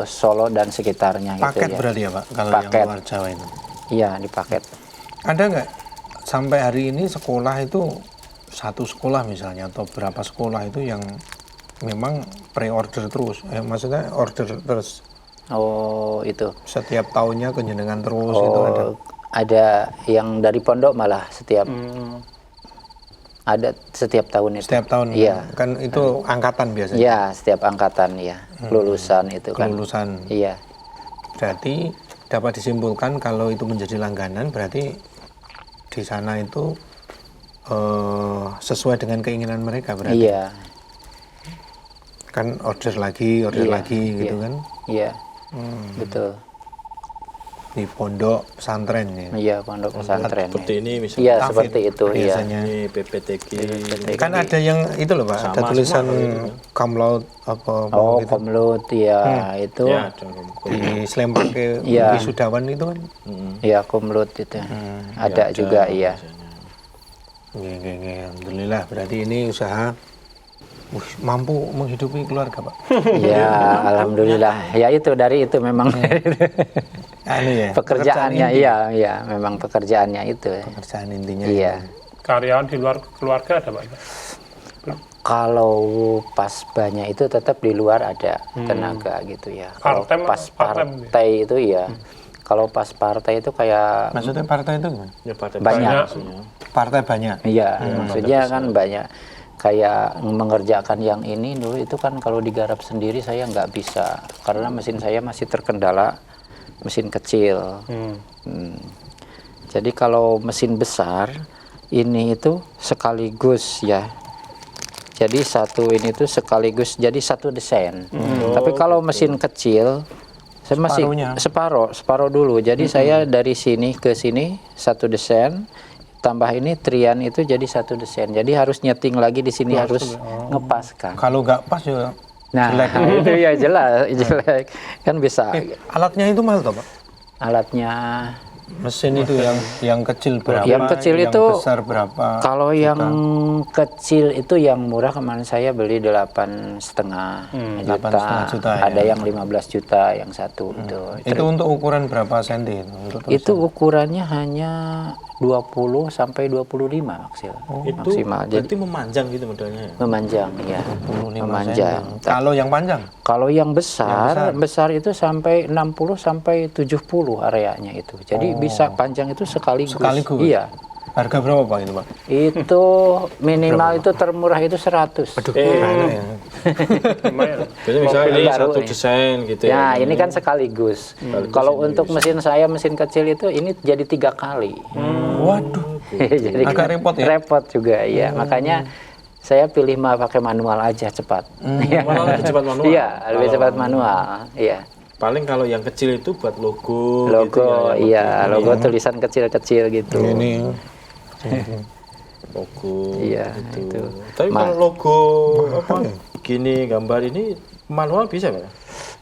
Solo dan sekitarnya Paket gitu ya. berarti ya, Pak? Kalau Paket. yang luar Jawa itu. Iya, di paket. Ada nggak sampai hari ini sekolah itu satu sekolah misalnya atau berapa sekolah itu yang memang pre-order terus? Maksudnya order terus Oh, itu. setiap tahunnya kenjenengan terus itu ada. Oh, ada yang dari pondok malah setiap Ada setiap tahun itu. Setiap tahun. Iya. Kan itu angkatan biasanya. Iya, setiap angkatan ya. Lulusan itu kan. Kelulusan. Iya. Berarti dapat disimpulkan kalau itu menjadi langganan berarti di sana itu sesuai dengan keinginan mereka berarti. Iya. Kan order lagi gitu iya. kan. Iya. Betul. Di pondok pesantren ya. Iya, pondok pesantren. Seperti ini misalnya. Iya, Tafid seperti itu, iya. biasanya. Ini PPTG. Kan ada yang itu loh Pak, ada Sama tulisan semua gitu. kamlaut apa Oh, gitu. komlut ya, itu. Ya, Di Selempang ke Iya. wisudawan itu kan. Iya, komlut itu. Ada juga, iya. Nggih. Alhamdulillah berarti ini usaha mampu menghidupi keluarga Pak. Iya, alhamdulillah. Ya itu dari itu memang Anu ya. pekerjaannya, inti. iya, memang pekerjaannya itu. Pekerjaan intinya. Iya. Karyawan di luar keluarga ada Pak? Kalau pas banyak itu tetap di luar ada tenaga gitu ya. Kalau Part-time pas atau part-time? partai itu ya. Kalau pas partai itu kayak Maksudnya partai itu gimana? Ya, partai Banyak. maksudnya. Partai banyak. iya, maksudnya kan banyak kayak mengerjakan yang ini dulu itu kan kalau digarap sendiri saya nggak bisa karena mesin saya masih terkendala mesin kecil. Jadi kalau mesin besar ini itu sekaligus ya. Jadi satu ini tuh sekaligus jadi satu desain. Tapi kalau mesin kecil saya masih separuh dulu. Jadi saya dari sini ke sini satu desain, tambah ini trian itu jadi satu desain. Jadi harus nyeting lagi di sini harus ngepaskan. Kalau nggak pas ya Nah, itu ya jelas jelek. Kan bisa alatnya itu mahal toh Pak? alatnya. Mesin itu yang kecil berapa? Yang kecil itu besar berapa? Kalau yang kecil itu yang murah kemarin saya beli 8,5 8,5 juta, ada ya. yang 15 juta yang satu Itu untuk ukuran berapa senti itu? Untuk itu ukurannya hanya 20 sampai 25 maksimal. Berarti memanjang gitu modelnya ya? Memanjang ya. 25 Memanjang. senti. Kalau yang panjang? Kalau yang besar itu sampai 60 sampai 70 areanya itu. Jadi bisa panjang itu sekaligus. Iya. Harga berapa Pak itu Pak? Itu minimal itu termurah itu 100. Lumayan. Jadi misalnya ini baru satu nih. desain gitu Ya, ya. ini kan sekaligus. Kalau untuk mesin saya, mesin kecil itu ini jadi 3 kali. Waduh. Jadi Agak repot ya? Repot juga, iya. Makanya saya pilih pakai manual aja cepat. Malah lebih cepat manual. Iya, lebih cepat manual. Iya. Paling kalau yang kecil itu buat logo, Logo, gitu ya, yang iya, penting. logo tulisan kecil-kecil gitu. Ini Logo Iya, gitu. itu. Tapi kalau logo apa gini gambar ini manual bisa Pak?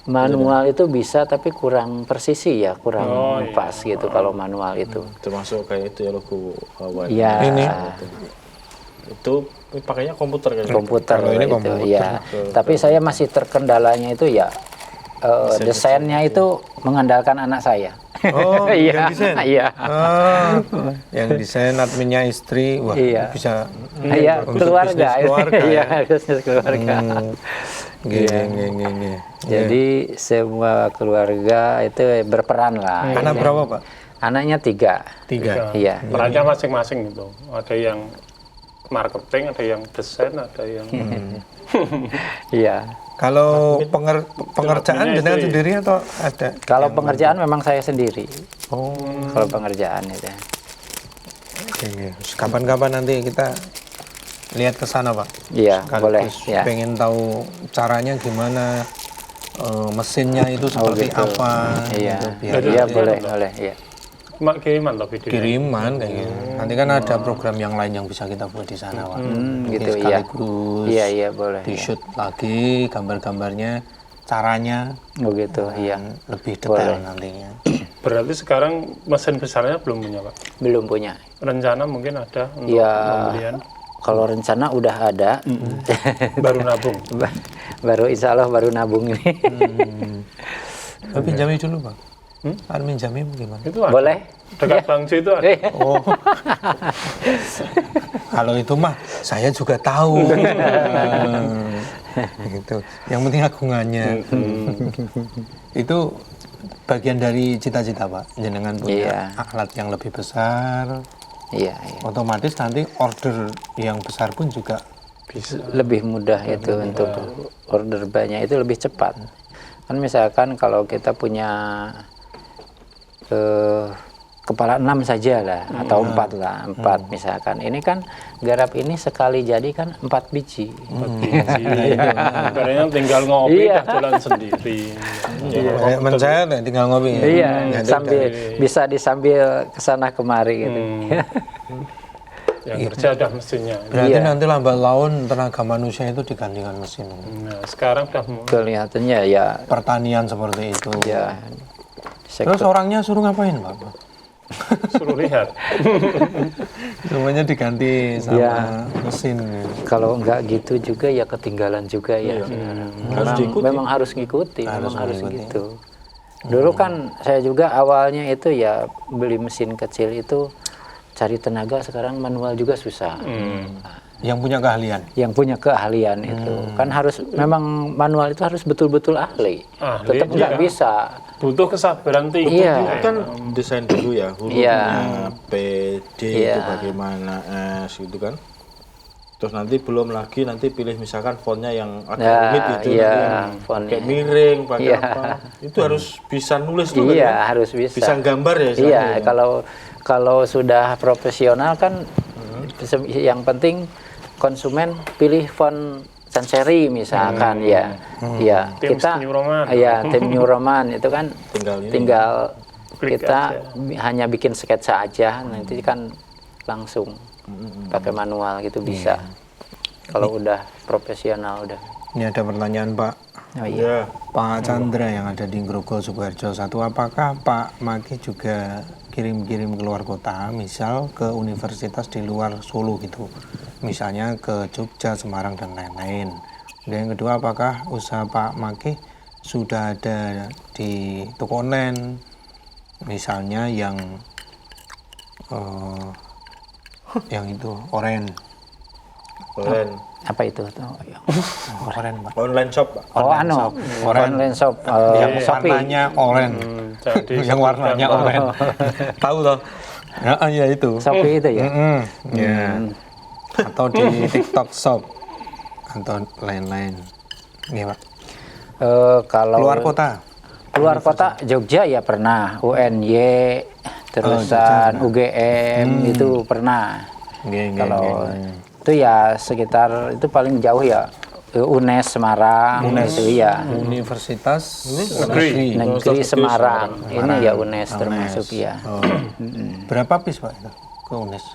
Manual itu bisa tapi kurang presisi ya, kurang pas gitu kalau manual itu. Termasuk kayak itu ya logo awal. Iya. Itu pakainya komputer kan? Komputer Kalau ini itu, komputer. ya. Tapi saya masih terkendalanya itu ya desainnya itu mengandalkan anak saya. Oh, Iya, yang desain? iya. Yang desain adminnya istri, wah Iya. bisa Iya, untuk keluarga. bisnis keluarga Iya, ya. bisnis keluarga. Gini. Jadi semua keluarga itu berperan lah. Anak berapa Pak? Anaknya 3. 3. Iya. Perannya masing-masing gitu. Ada yang marketing, ada yang desain, ada yang Iya. Kalau pengerjaan adminnya dengan itu ya? sendiri atau ada? Kalau pengerjaan memang saya sendiri. Oh, Kalau pengerjaan itu. oke. Kapan-kapan nanti kita lihat ke sana Pak. Iya, boleh. Sekaligus Ya. pengen tahu caranya gimana, mesinnya itu seperti gitu. apa. Iya. gitu, biar Iya, boleh, boleh. Iya. cuma kiriman tapi videonya. kiriman kayak gitu. Nanti kan ada program yang lain yang bisa kita buat di sana Pak. Mungkin gitu, iya. sekaligus Iya, boleh. di shoot lagi gambar-gambarnya, caranya Begitu, iya. lebih detail Boleh. nantinya. Berarti sekarang mesin besarnya belum punya Pak? Belum punya. Rencana mungkin ada untuk Iya. pembelian? Kalau rencana udah ada. Baru nabung? Baru insya Allah baru nabung ini. Tapi pinjami dulu Pak. Pinjami gimana? Itu ada. Boleh? Dekat Bangjo itu ada. Oh, kalau itu mah saya juga tahu. Gitu. Yang penting agungannya. Itu bagian dari cita-cita Pak. Jenengan punya Iya. alat yang lebih besar, Iya, iya. Otomatis nanti order yang besar pun juga Lebih mudah itu untuk order banyak itu lebih cepat. Kan misalkan kalau kita punya kepala 6 saja lah atau 4 lah, 4 misalkan. Ini kan garap ini sekali jadi kan 4 biji. Ibaratnya tinggal ngopi Iya. dah jalan sendiri. teman saya tinggal ngopi. Iya, sambil bisa disambil kesana kemari gitu. Yang kerja udah mesinnya. Berarti Iya. nanti lambat laun tenaga manusia itu digantikan mesin. Nah, sekarang udah Kelihatannya ya, Pertanian seperti itu. ya Terus orangnya suruh ngapain, Pak? suruh lihat. Semuanya diganti sama Iya. mesin. kalau nggak gitu juga ya ketinggalan juga ya. Memang harus ngikuti, memang harus gitu. Dulu kan saya juga awalnya itu ya beli mesin kecil itu cari tenaga, sekarang manual juga susah. Yang punya keahlian. Yang punya keahlian itu kan harus, memang manual itu harus betul-betul ahli. Ahli, Tetap nggak iya. bisa. Butuh kesabaran tinggi. Iya. Kan desain dulu ya, Iya. hurufnya P, D Iya. itu bagaimana, S gitu kan. Terus nanti belum lagi nanti pilih misalkan fontnya yang agak Nah, rumit itu, iya, nanti yang fontnya. kayak miring, pakai Iya. apa. Itu harus bisa nulis dulu Iya, kan. harus bisa. Bisa gambar ya. Iya, istilahnya ya. kalau sudah profesional kan yang penting konsumen pilih font sans serif misalkan ya. Ya, Tim kita New Roman. ya tim New Roman itu kan tinggal ini. Klik kita aja. hanya bikin sketsa aja, nanti kan langsung pakai manual gitu bisa. Kalau udah profesional udah. Ini ada pertanyaan, Pak. Oh iya. Ya. Pak Chandra yang ada di Grogol Sukoharjo 1, apakah Pak Maki juga kirim-kirim keluar kota, misal ke universitas di luar Solo gitu, misalnya ke Jogja, Semarang dan lain-lain? Dan yang kedua, apakah usaha Pak Maki sudah ada di toko online, misalnya yang itu oren, Apa itu? Oh, iya. oren, Pak. Online shop, Pak. Oh, online shop, Yang Shopee. warnanya oren. Jadi Yang warnanya oren. Tahu toh? Ya itu. Shopee itu ya. Ya. Atau di TikTok Shop atau lain-lain. Iya, Pak. Kalau Keluar kota. Keluar kota Jogja ya pernah, UNY, terusan UGM itu pernah. Kalau itu ya sekitar itu paling jauh ya UNES Semarang itu ya. Universitas Negeri Semarang. Ini ya UNES termasuk ya. Oh. Berapa piece, Pak, itu ke UNES?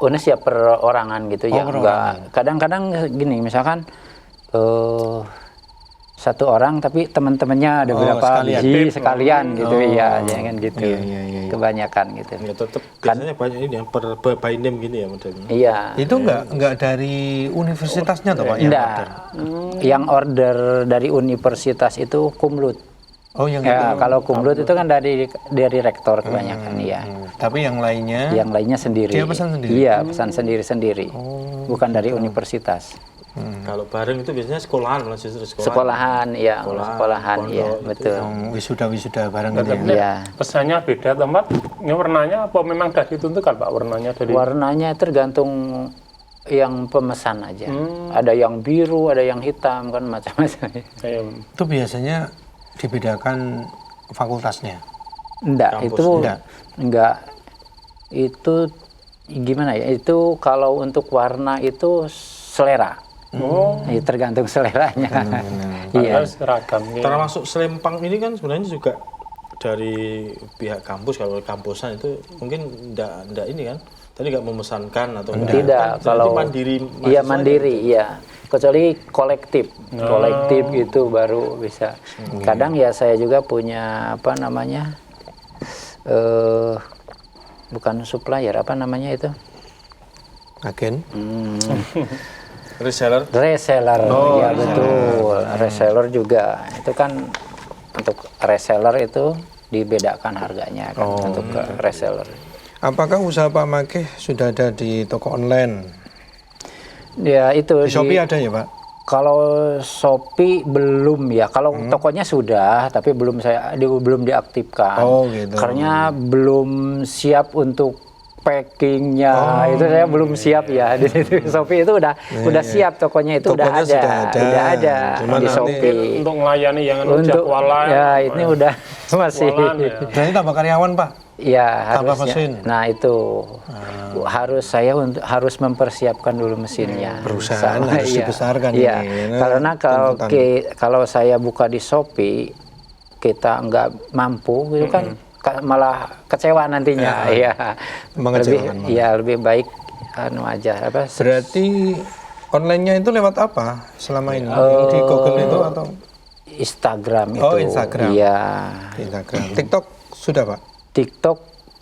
UNES ya perorangan gitu ya. Enggak, kadang-kadang gini misalkan satu orang tapi teman-temannya ada berapa biji sekalian gitu ya, jangan gitu. Iya. Kebanyakan gitu. Ya tetap biasanya banyak ini yang by name gini ya modelnya. Iya. Itu enggak dari universitasnya toh, Pak, yang Enggak. order? Yang order dari universitas itu kumlut. Oh, yang Ya, itu. kalau kumlut itu kan dari rektor kebanyakan ya. Tapi yang lainnya Yang lainnya sendiri. Dia pesan sendiri? Iya, pesan sendiri-sendiri. Bukan dari universitas. Kalau bareng itu biasanya sekolahan, malah justru Sekolahan, ya, sekolahan, pondok ya, itu. betul. yang wisuda-wisuda bareng gitu ya. Iya. Pesannya beda tempat. Ini warnanya apa memang sudah ditentukan, Pak, warnanya dari Warnanya tergantung yang pemesan aja. Ada yang biru, ada yang hitam, kan macam-macam. Itu biasanya dibedakan fakultasnya. Enggak, Kampus itu enggak. Itu gimana ya? Itu kalau untuk warna itu selera. Ya, tergantung seleranya. Iya. padahal seragam. Termasuk selempang ini kan sebenarnya juga dari pihak kampus. Kalau kampusan itu mungkin enggak ini kan. Tadi nggak memesankan atau enggak. Tidak, Kan kalau mandiri. iya mahasiswa mandiri, iya. Kecuali kolektif itu baru bisa. Kadang ya saya juga punya apa namanya, bukan supplier, apa namanya itu? Agen. Reseller. Reseller, ya betul. Reseller juga itu kan untuk reseller itu dibedakan harganya kan untuk ke reseller. Apakah usaha Pak Makih sudah ada di toko online? Ya itu Di Shopee ada ya, Pak? Kalau Shopee belum ya. Kalau tokonya sudah, tapi belum diaktifkan. Oh, gitu. Karena belum siap untuk packingnya itu saya belum siap ya di situ. Shopee itu udah siap, tokonya itu Tokonya udah ada Cuma di nanti- Shopee. Untuk melayani yang Untuk jadwalan. ya ini udah masih. Jadwalan, ya. Berarti tambah karyawan Pak? Ya Tambah harusnya. mesin. Nah itu harus mempersiapkan dulu mesinnya. Perusahaan Sama, harus iya. dibesarkan Iya. ini. Karena Tuntutan. kalau saya buka di Shopee kita nggak mampu gitu kan malah kecewa nantinya. Iya. Mengecewakan malah. Iya lebih baik aja apa. Berarti online-nya itu lewat apa selama ini? Di Google itu atau Instagram itu. Oh, Instagram. Iya. Instagram? TikTok sudah Pak? TikTok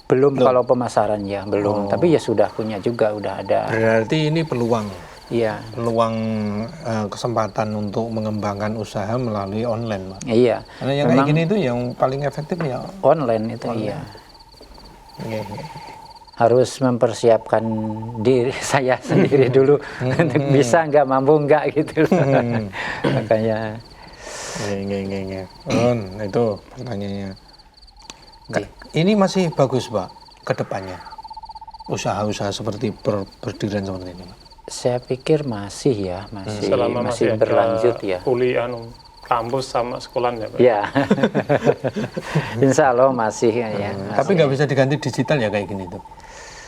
belum kalau pemasaran ya belum. Tapi ya sudah punya juga udah ada. Berarti ini peluang Iya. kesempatan untuk mengembangkan usaha melalui online Pak. Iya. Karena yang kayak gini itu yang paling efektif ya. Online itu iya. Iya. Harus mempersiapkan diri saya sendiri dulu untuk bisa nggak mampu nggak gitu. Makanya Iya. Itu pertanyaannya. Ini masih bagus Pak ke depannya. Usaha-usaha seperti berdirian seperti ini Pak. saya pikir masih ya, Selama masih ada berlanjut ya. kuliah, kampus sama sekolahnya Pak. Ya, Insya Allah masih ya. Tapi nggak bisa diganti digital ya kayak gini tuh.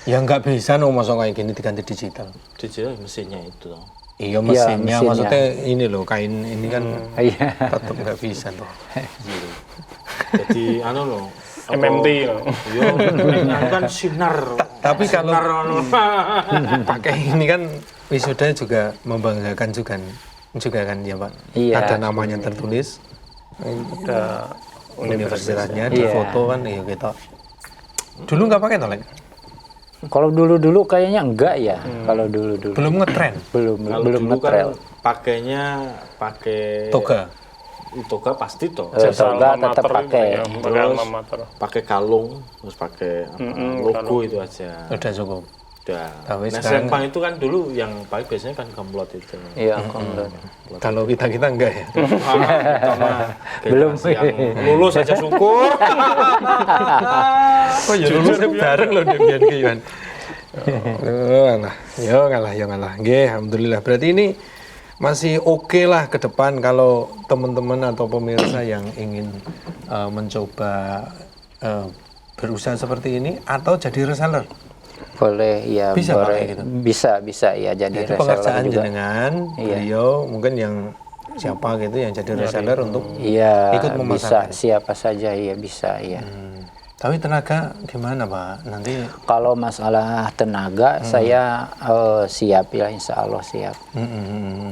Ya nggak bisa masa kayak gini diganti digital. Digital mesinnya itu. Iya mesinnya, mesinnya. maksudnya ini loh kain ini kan Iya. tetap nggak bisa tuh. Jadi loh. MMT loh. Iya, kan sinar. Tapi kalau Sinar pakai ini kan wisuda juga membanggakan juga kan ya Pak. Iya. Ada namanya tertulis. Ada Universitasnya di Iya. foto kan ya kita. Dulu nggak pakai tolek. Kalau dulu kayaknya enggak ya. Kalau dulu Belum ngetren. belum Kalau belum dulu ngetrail. kan pakainya pakai Toga. toga pasti toh. Toga tetap pakai. Pakai alma mater. Pakai kalung, terus pakai logo itu aja. Udah cukup. Udah. Tapi Nah, sekarang- Sempang itu kan dulu yang paling biasanya kan gemblot itu. Iya, komplot. Kalau kita enggak ya. Belum. Yang lulus aja syukur. Oh ya lulus bareng loh Debian Kiwan. Ya ngalah. Nggih, alhamdulillah. Berarti ini masih oke lah ke depan kalau teman-teman atau pemirsa yang ingin mencoba berusaha seperti ini atau jadi reseller. Boleh ya, Bisa, Pak, boleh. kayak gitu? Bisa ya jadi Itu reseller pengerjaan juga. jenengan, beliau mungkin yang siapa gitu yang jadi reseller untuk Iya, ikut bisa memasarkan. siapa saja ya bisa ya. Tapi tenaga gimana Pak? Nanti Kalau masalah tenaga saya siap ya, Insya Allah siap.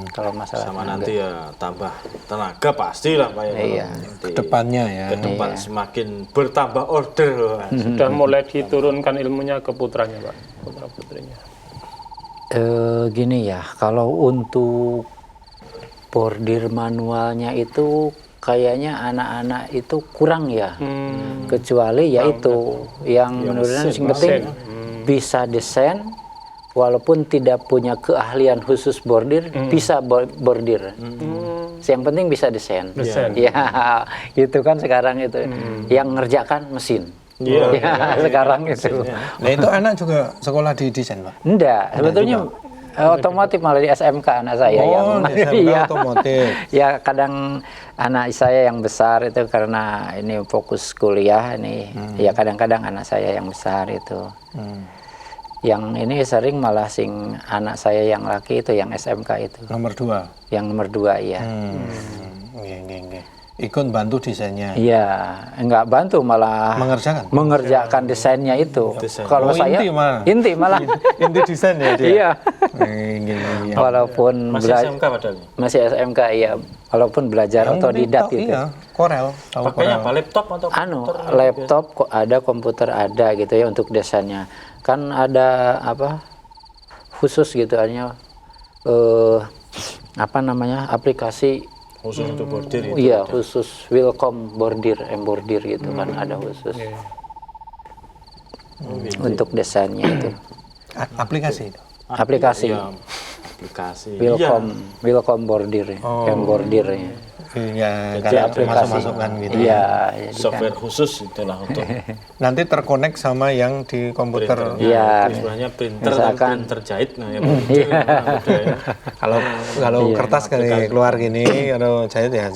Kalau masalah Sama tenaga. nanti ya tambah tenaga pastilah Pak ya. Iya. Nanti depannya ya. ke depan semakin bertambah order loh. Sudah mulai diturunkan ilmunya ke putranya Pak. Putra putrinya. Gini ya, kalau untuk bordir manualnya itu kayaknya anak-anak itu kurang ya. Kecuali ya itu yang menurut saya yang penting bisa desain walaupun tidak punya keahlian khusus bordir bisa bordir. Yang penting bisa desain. Ya, itu kan sekarang itu yang ngerjakan mesin. Iya. Ya, sekarang itu. Nah itu anak juga sekolah di desain Pak? Enggak, sebetulnya otomotif malah di SMK anak saya Oh, yang di SMK iya. otomotif. Ya kadang anak saya yang besar itu karena ini fokus kuliah ini ya kadang-kadang anak saya yang besar itu. Yang ini sering malah sing anak saya yang laki itu yang SMK itu. Nomor 2. Yang nomor 2 ya. Nggih. Ikut bantu desainnya. Iya, enggak bantu malah Mengerjakan desainnya itu. Kalau Oh, saya inti malah. inti malah Inti desain ya dia. iya. Nggih. Walaupun Masih SMK padahal. masih SMK iya, walaupun belajar otodidak gitu. Iya, Corel. Tahu Pakainya Corel. apa? Laptop atau Laptop kok ada, komputer ada gitu ya untuk desainnya. Kan ada apa khusus gitu hanya apa namanya aplikasi khusus untuk bordir itu. iya khusus welcome bordir embordir gitu kan ada khusus untuk desainnya itu Aplikasi itu. aplikasi Ya, aplikasi. Wilcom bordir, yang bordir ya. Iya, Jadi karena masuk-masukkan gitu. Iya, jadi Software khusus itulah untuk Nanti terkonek sama yang di komputer. Iya. istilahnya printer Misalkan- dan printer jahit nah ya. Iya. Kalau kertas kayak keluar gini, kalau jahit ya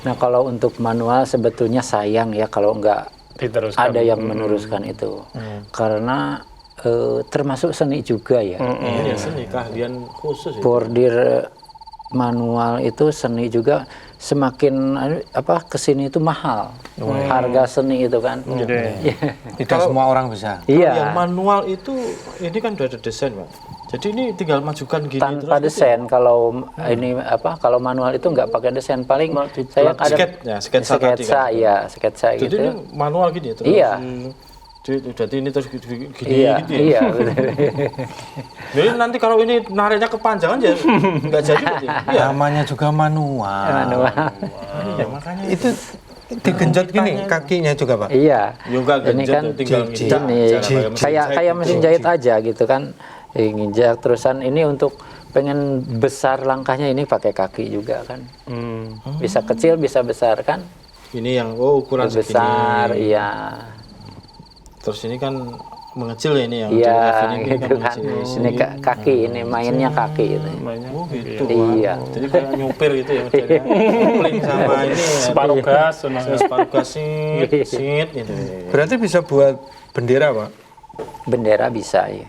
Nah kalau untuk manual sebetulnya sayang ya kalau nggak Diteruskan. ada yang meneruskan itu, karena termasuk seni juga ya. Ini seni keahlian khusus itu. Bordir manual itu seni juga, semakin kesini itu mahal, harga seni itu kan. Jadi tidak semua orang bisa. Yang Iya. manual itu ini kan udah ada desain, Pak. Jadi ini tinggal majukan gini Tanpa terus. desain, kalau ini kalau manual itu nggak pakai desain, paling saya ada sketsa tadi sketsa, kan. ya sketsa Jadi gitu. ini manual gini terus. Iya. Jadi ini terus gini Iya, gitu ya. iya. Betul. Jadi nanti kalau ini nariknya kepanjangan ya nggak jadi berarti. Iya. Namanya juga manual. Manual. Iya, makanya Itu digenjot gini kakinya juga, Pak. Iya. ya enggak Ini genjot kan tinggal jig, nginjak ini aja, kayak mesin jahit aja gitu kan. Nginjak terusan ini untuk pengen besar langkahnya ini pakai kaki juga kan. Bisa kecil, bisa besar kan. Ini yang ukuran Besar, segini. iya. Terus ini kan mengecil ya ini yang Iya, ini gitu kan. Ini kaki, ini mainnya kaki itu. Oh gitu. Iya. Jadi kayak nyupir gitu ya modelnya. Kopling sama ini ya. separuh gas. Nah. Separuh gas singit gitu. Berarti bisa buat bendera, Pak. Bendera bisa ya.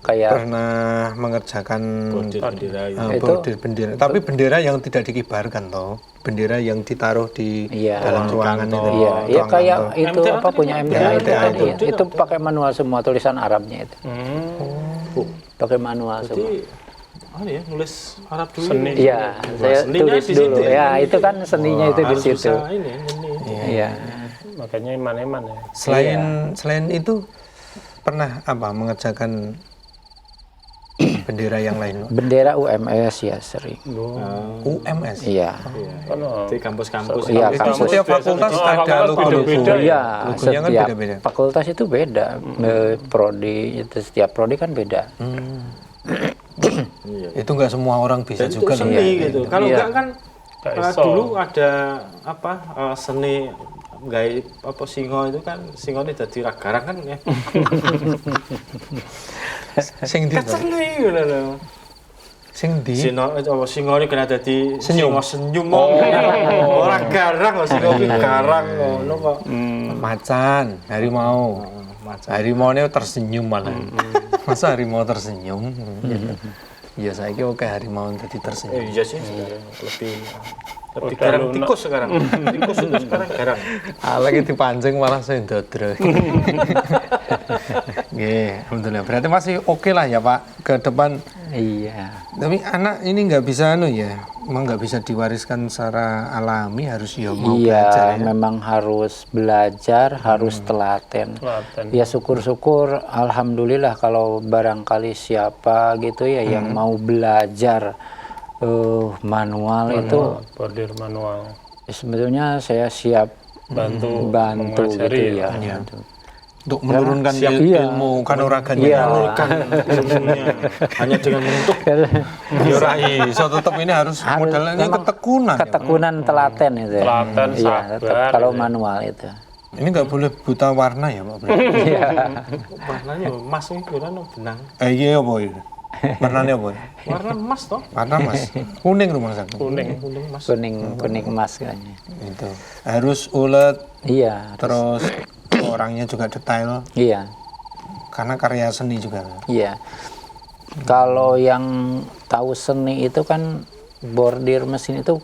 Kayak Pernah mengerjakan Bordir bendera gitu. Itu- bordir bendera. Tapi bendera yang tidak dikibarkan toh. Bendera yang ditaruh di Iya. dalam ruangan itu. iya, iya Ruangan kayak kantor. itu MTA apa tadi punya kan? MTA itu MTA kan itu. iya. Itu pakai manual semua, tulisan Arabnya itu. Pakai manual semua. Jadi ya nulis Arab dulu. Seni. Iya, saya Seninya tulis di situ dulu. ya? Ya, itu kan seninya itu di Harus situ. bisa ini. Iya. Makanya iman-iman ya. Selain itu pernah apa mengerjakan bendera yang lain, Pak? Bendera UMS ya sering. UMS. Iya. Kan Di kampus-kampus. Iya, Itu kampus. setiap fakultas biasanya ada fakultas logo-logo. beda-beda ya? Iya, Logonya kan setiap beda-beda. fakultas itu beda. Prodi itu setiap prodi kan beda. Iya. Itu nggak semua orang bisa Dan itu juga loh. seni gitu. Kalau Iya. enggak kan Nggak iso. dulu ada apa seni gaib apa singo itu kan singo ini jadi garang kan ya. Sing di, Kan seni gitu loh. sing di. Singo ini kena jadi Senyum. senyum orang garang kok singo ini garang ngono kok. Macan, harimau. Macan. Harimau-nya tersenyum malah. Masa harimau tersenyum? Ya saya kira oke harimau tadi tersenyum. Iya sih sebenarnya lebih Udah garang lunak. tikus sekarang. Tikus itu sekarang garang. Lagi dipancing malah saya dodro. Nggih, alhamdulillah. Berarti masih oke lah ya Pak ke depan. Iya. Tapi anak ini nggak bisa emang nggak bisa diwariskan secara alami, harus ya mau belajar Iya, ya. memang harus belajar, harus telaten. Telaten. Ya syukur-syukur, alhamdulillah kalau barangkali siapa gitu ya yang mau belajar manual itu, bordir manual. sebetulnya saya siap Bantu gitu mengajari ya. ya. Gitu. Untuk menurunkan Iya. ilmu kanuragannya. Iya. Kan ilmunya hanya dengan bentuk Ya ora iso tetep ini harus modalnya memang ketekunan. Ya, Pak. Ketekunan telaten itu. ya. Telaten, Iya, sabar, tetap kalau gitu ya. manual itu. Ini nggak boleh buta warna ya Pak. Iya. warnanya emas ini warna benang. Iya apa ini? Warnanya apa? Warna emas toh. Warna mas. Kuning rumah saya. Kuning. Kuning emas. Kuning emas kayaknya. Itu harus ulet, Iya. terus orangnya juga detail Iya. karena karya seni juga. Iya. Kalau yang tahu seni itu kan bordir mesin itu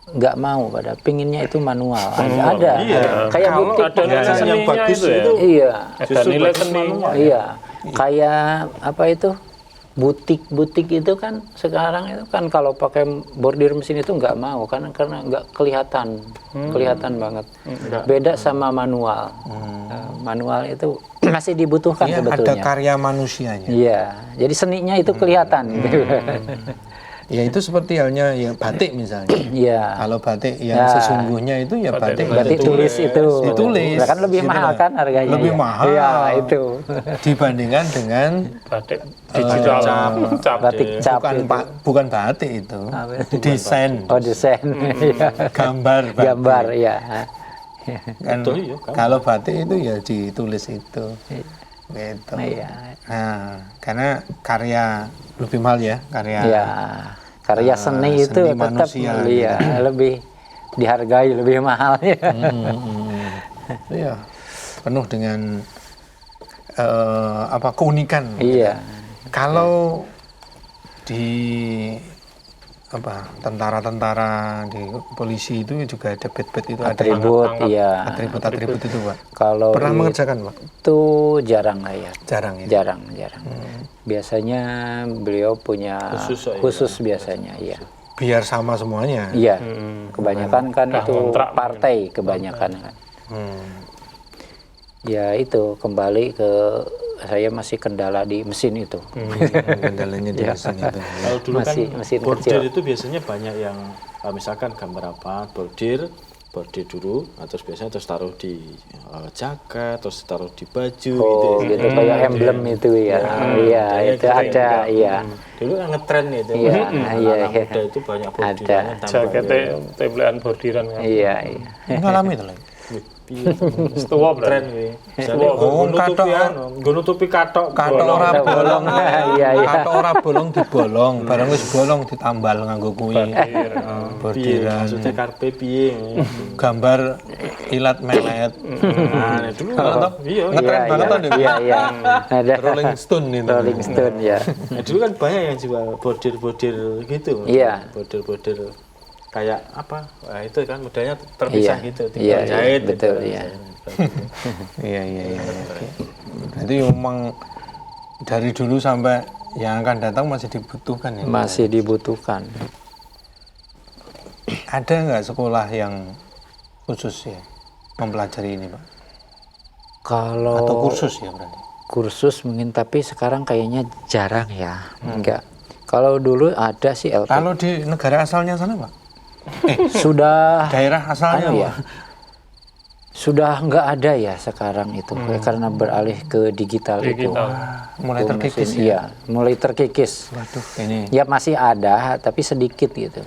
nggak mau pada pinginnya itu manual. Ada. Iya. Kayak Kalau butik ada manual. yang seninya bagus itu ya. itu Iya. Ada Justru nilai bagus seni. manual. Iya. Kayak apa itu? Butik-butik itu kan sekarang itu kan kalau pakai bordir mesin itu nggak mau karena nggak kelihatan banget. Beda sama manual. Manual itu masih dibutuhkan Iya, ada sebetulnya. karya manusianya. Iya, jadi seninya itu kelihatan. Gitu. Ya itu seperti halnya ya batik misalnya. Iya. Kalau batik yang Ya. sesungguhnya itu ya batik Berarti tulis itu. Ditulis. Nah, kan lebih Gitu mahal lah. kan harganya. Lebih ya? mahal. Iya, itu. dibandingkan dengan Batik digital, cap. Batik cap bukan itu. bukan batik itu. Apa? Desain, Oh, desain. Iya. gambar batik. Gambar, ya. Kan Betul, iya, gambar. kalau batik itu ya ditulis itu. Gitu. Iya. Nah, karena karya lebih mahal ya, karya. Ya, karya seni itu seni tetap manusia, iya, lebih dihargai, lebih mahal ya. Iya, penuh dengan keunikan. Iya. Kalau di tentara-tentara di polisi itu juga ada bed-bed itu, Atribut, iya. ada atribut-atribut itu, Pak. Kalau Pernah mengerjakan, Pak? itu jarang lah ya. Jarang ya. Jarang. Biasanya beliau punya khusus biasanya, iya. Biar sama semuanya. Iya. Kebanyakan kan Udah itu ngontrak partai kebanyakan kan. Ya itu kembali ke saya masih kendala di mesin itu. Kendalanya di mesin itu. Kalau dulu Masih kan mesin bordir kecil. itu biasanya banyak yang misalkan gambar apa bordir dulu, terus biasanya terus taruh di jaket, terus taruh di baju Oh, gitu. gitu kayak emblem itu ya. Iya, itu ada, iya. Dulu kan ngetren itu. Iya, iya, Anak iya. muda itu banyak Ada. bordirannya tambah. Jaketnya templean bordiran kan. Iya. Mengalami itu lagi. Setua Tren berarti. iki. Jane nggo nutupi katok Katok ora bolong. Iya, iya. Katok ora bolong dibolong, barang wis bolong ditambal nganggo kuwi. piye Bordiran. maksudnya karpe piye. Gambar ilat melet. Nah, dulu kan iya. Ngetren Iya, banget iya. tuh dia. Iya, iya. Ada Rolling Stone itu. Rolling Stone ya. Nah, dulu kan banyak yang jual bordir-bordir gitu. Iya. Bordir-bordir kayak apa? Wah, itu kan modelnya terpisah Iya. gitu, Iya, tinggal iya, jahit. betul, gitu. iya. Iya. Oke. Jadi memang dari dulu sampai yang akan datang masih dibutuhkan ya. Masih dibutuhkan. Ada nggak sekolah yang khusus ya mempelajari ini, Pak? Kalau Atau kursus ya berarti? kursus mungkin, tapi sekarang kayaknya jarang ya. Enggak. Kalau dulu ada sih LP. Kalau di negara asalnya sana, Pak? Sudah Daerah asalnya, anu Pak? ya. Sudah nggak ada ya sekarang itu karena beralih ke digital, itu. Mulai Itu terkikis mesin, iya, mulai terkikis. Waduh, ini Ya masih ada tapi sedikit gitu.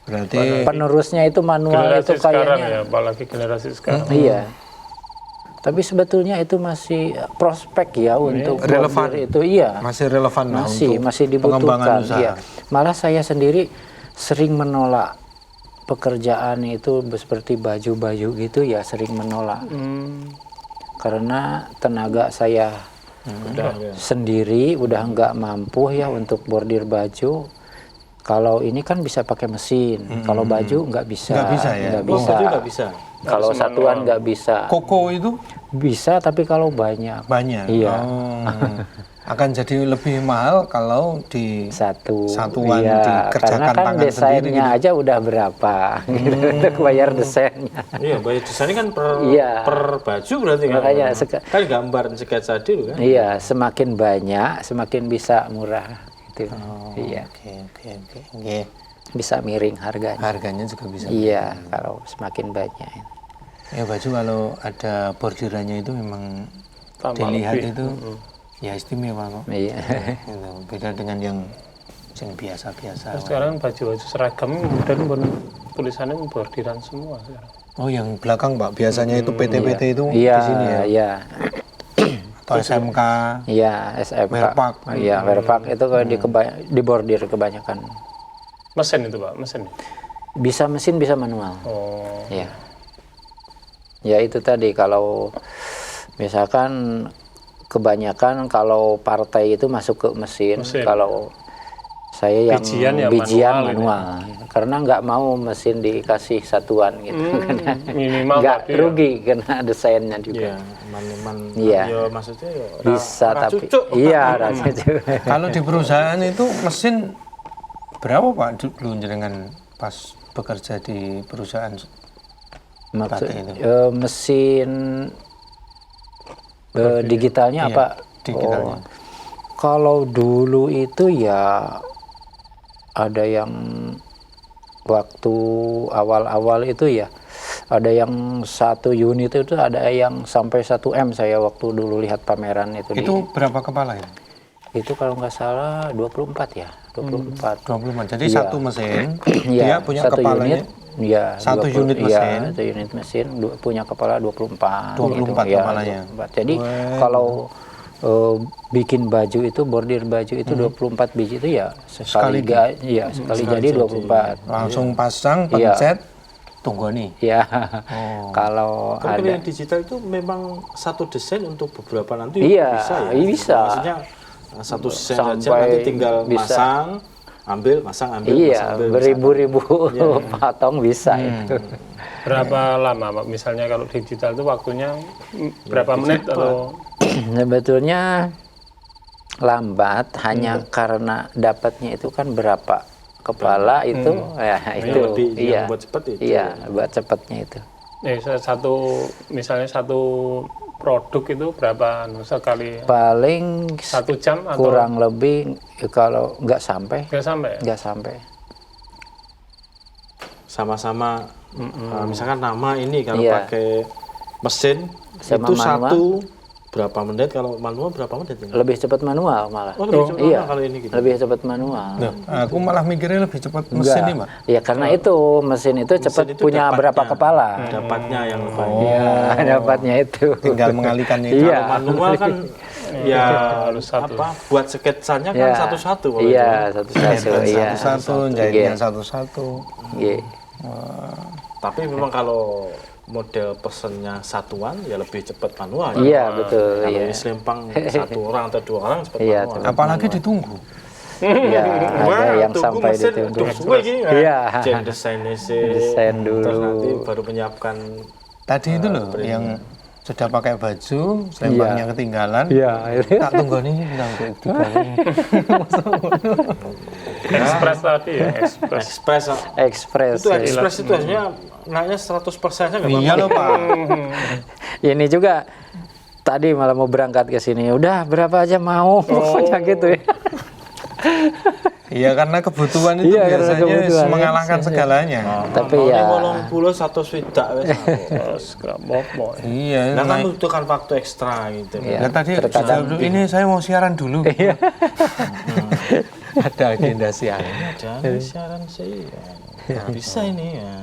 berarti Penerusnya itu manual Generasi itu sekarang kayaknya. ya, apalagi generasi sekarang. Iya. Tapi sebetulnya itu masih prospek ya untuk Relevan. bordir itu, iya. masih relevan lah untuk Masih pengembangan dibutuhkan. usaha. Iya. Malah saya sendiri sering menolak pekerjaan itu seperti baju-baju gitu ya, sering menolak. Karena tenaga saya sendiri udah nggak mampu ya untuk bordir baju. Kalau ini kan bisa pakai mesin, kalau baju nggak bisa. Nggak bisa ya? Nggak Oh, bisa. itu nggak bisa. Kalau satuan nggak bisa. Koko itu Bisa tapi kalau banyak. banyak. Iya. Oh. Akan jadi lebih mahal kalau di satuan Iya, dikerjakan karena kan tangan desainnya sendiri gitu. aja udah berapa gitu, untuk bayar desainnya. Iya, bayar desainnya kan Iya. per baju berarti kan. Makanya Kan gambar sketsa dulu kan. Iya, semakin banyak semakin bisa murah gitu. Iya, Oke. bisa miring harganya. Harganya juga bisa. Iya, kalau semakin banyak. Ya baju kalau ada bordirannya itu memang Tambah dilihat lebih. itu ya istimewa kok. Iya. Gitu. Beda dengan yang biasa-biasa. Sekarang baju-baju seragam dan tulisannya bordiran semua sekarang. Oh yang belakang Pak, biasanya itu PT-PT itu Iya, di sini ya? iya. Atau SMK, Iya, SMK. Merpak. Iya, merpak itu kalau dibordir kebanyakan. Mesin itu Pak, mesin. Bisa mesin, bisa manual. Oh, Ya. Ya itu tadi, kalau misalkan kebanyakan kalau partai itu masuk ke mesin. Mesin. Kalau saya yang Bijian ya bijian manual ini. manual. Karena nggak mau mesin dikasih satuan gitu. Karena minimal nggak tapi ya. rugi karena desainnya juga. Iya, man Iya. ya maksudnya ya Bisa ora tapi cucuk. iya rasa cucuk. kalau di perusahaan itu mesin berapa Pak dulu jenengan pas bekerja di perusahaan? Maksud, itu. mesin digitalnya Iya, apa? digitalnya. Oh, kalau dulu itu ya ada yang waktu awal-awal itu ya, ada yang 1 unit itu ada yang sampai 1 M saya waktu dulu lihat pameran itu. Itu berapa kepala ya? Itu kalau nggak salah 24 ya, 24. 24. Jadi Iya. satu mesin Iya, dia punya satu kepalanya unit, ya, satu unit mesin. Iya, satu unit mesin punya kepala 24. 24 gitu. kepalanya. 24. Jadi kalau bikin baju itu, bordir baju itu 24 biji itu ya sekali sekali jadi 24. Langsung pasang, Iya. pencet, tunggu nih. Ya. Oh. Kalau Kalau ada yang digital itu memang satu desain untuk beberapa nanti Iya, bisa ya. bisa. Maksudnya satu desain saja Sampai nanti tinggal bisa. masang, ambil, masang, ambil, iya, masang, ambil. beribu-ribu patong bisa itu. Berapa lama Pak? Misalnya kalau digital itu waktunya berapa menit atau Sebetulnya lambat hanya karena dapatnya itu kan berapa kepala itu ya itu lebih yang iya buat cepat itu. iya buat cepatnya itu misalnya satu produk itu berapa sekali? paling 1 jam atau kurang lebih kalau nggak sampai nggak sampai? Sama-sama misalkan nama ini kalau Iya. pakai mesin Sama itu manual. satu berapa menit, kalau manual berapa menit ini? lebih cepat manual malah Oh, lebih cepat iya kalau ini gitu. lebih cepat manual Nah, aku malah mikirnya lebih cepat mesin nih, Mbak. ya karena itu mesin itu cepat itu punya dapatnya. berapa kepala Dapatnya yang lebih. iya dapatnya itu Tinggal mengalihkannya itu. Iya. Manual kan ya harus satu. apa buat sketsanya kan Iya. satu-satu kalau iya itu. satu-satu iya Satu-satu, jahitnya satu-satu. Iya. Tapi memang kalau model pesennya satuan ya lebih cepat manual. Iya, betul, Kalau iya. ini selempang 1 orang atau 2 orang cepat Iya, manual. Apalagi ditunggu. Iya, ada yang tunggu sampai mesin, ditunggu. tunggu suwe gini, kan? Iya. Jen desainnya sih. Desain dulu. Terus nanti baru menyiapkan. Tadi itu loh yang sudah pakai baju, selempangnya ketinggalan. Iya, Tak tunggu nih bilang kayak di bawah. Express tadi ya, express. Express. Express. Itu Express itu harusnya naiknya 100% nya nggak Iya loh, Pak. Ini juga tadi malah mau berangkat ke sini. Udah berapa aja mau pokoknya gitu ya. Iya, karena kebutuhan itu Iya, karena biasanya kebutuhan, mengalahkan segalanya. Tapi Mau ya 80 satu swidak wes. Terus nggak apa-apa. Iya, Nah kan naik. membutuhkan waktu ekstra gitu. Iya. Nah, tadi terkadang- dijawab dulu, ini saya mau siaran dulu. Iya. Ada agenda siaran. Jangan siaran sih. Ya. Bisa ini ya.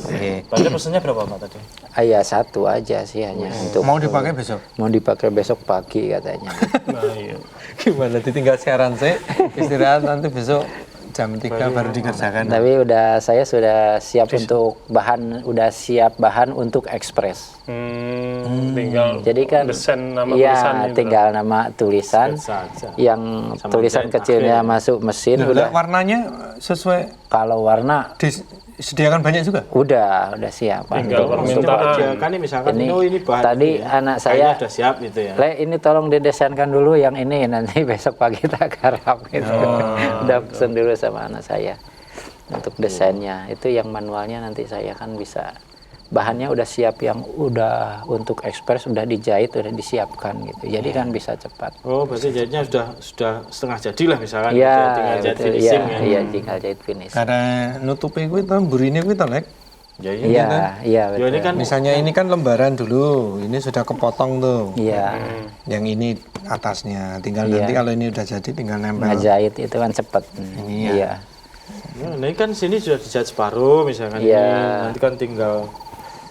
Iya. Padahal pesennya berapa Pak tadi? Ya satu aja sih hanya untuk Mau dipakai besok? mau dipakai besok pagi katanya. Nah, iya. Gimana ditinggal siaran sih? Istirahat nanti besok jam 3 baru dikerjakan. Tapi saya sudah siap untuk udah siap bahan untuk ekspres. Tinggal Jadi kan desain nama iya, tulisan itu. tinggal nama tulisan Saja. yang Sama tulisan jahit kecilnya masuk mesin Nah, udah. warnanya sesuai Kalau warna disediakan banyak juga? udah siap. Tinggal Untuk- Itu permintaan. aja kan ini misalkan Ini ini bahan tadi ini ya. anak Kayaknya saya- udah siap gitu ya. Le, ini tolong didesainkan dulu yang ini nanti besok pagi tak garap gitu. Udah pesen dulu sama anak saya untuk desainnya. Itu yang manualnya nanti saya kan bisa bahannya udah siap yang udah untuk ekspres udah dijahit udah disiapkan gitu. Jadi kan bisa cepat. Oh, berarti jahitnya sudah setengah jadi lah misalkan Iya, gitu, tinggal jahit betul. finishing Iya, ya. iya, tinggal jahit finish. Karena nutupi kuwi to, burine kuwi to, Lek. Ya, iya. Iya, iya Ya, ini betul. kan Misalnya ini kan lembaran dulu, ini sudah kepotong tuh. Iya, Yang ini atasnya, tinggal Iya. nanti kalau ini udah jadi tinggal nempel. ngejahit itu kan cepat. Ini ya. Iya. nah, ini kan sini sudah dijahit separuh misalkan Iya. ini. Nanti kan tinggal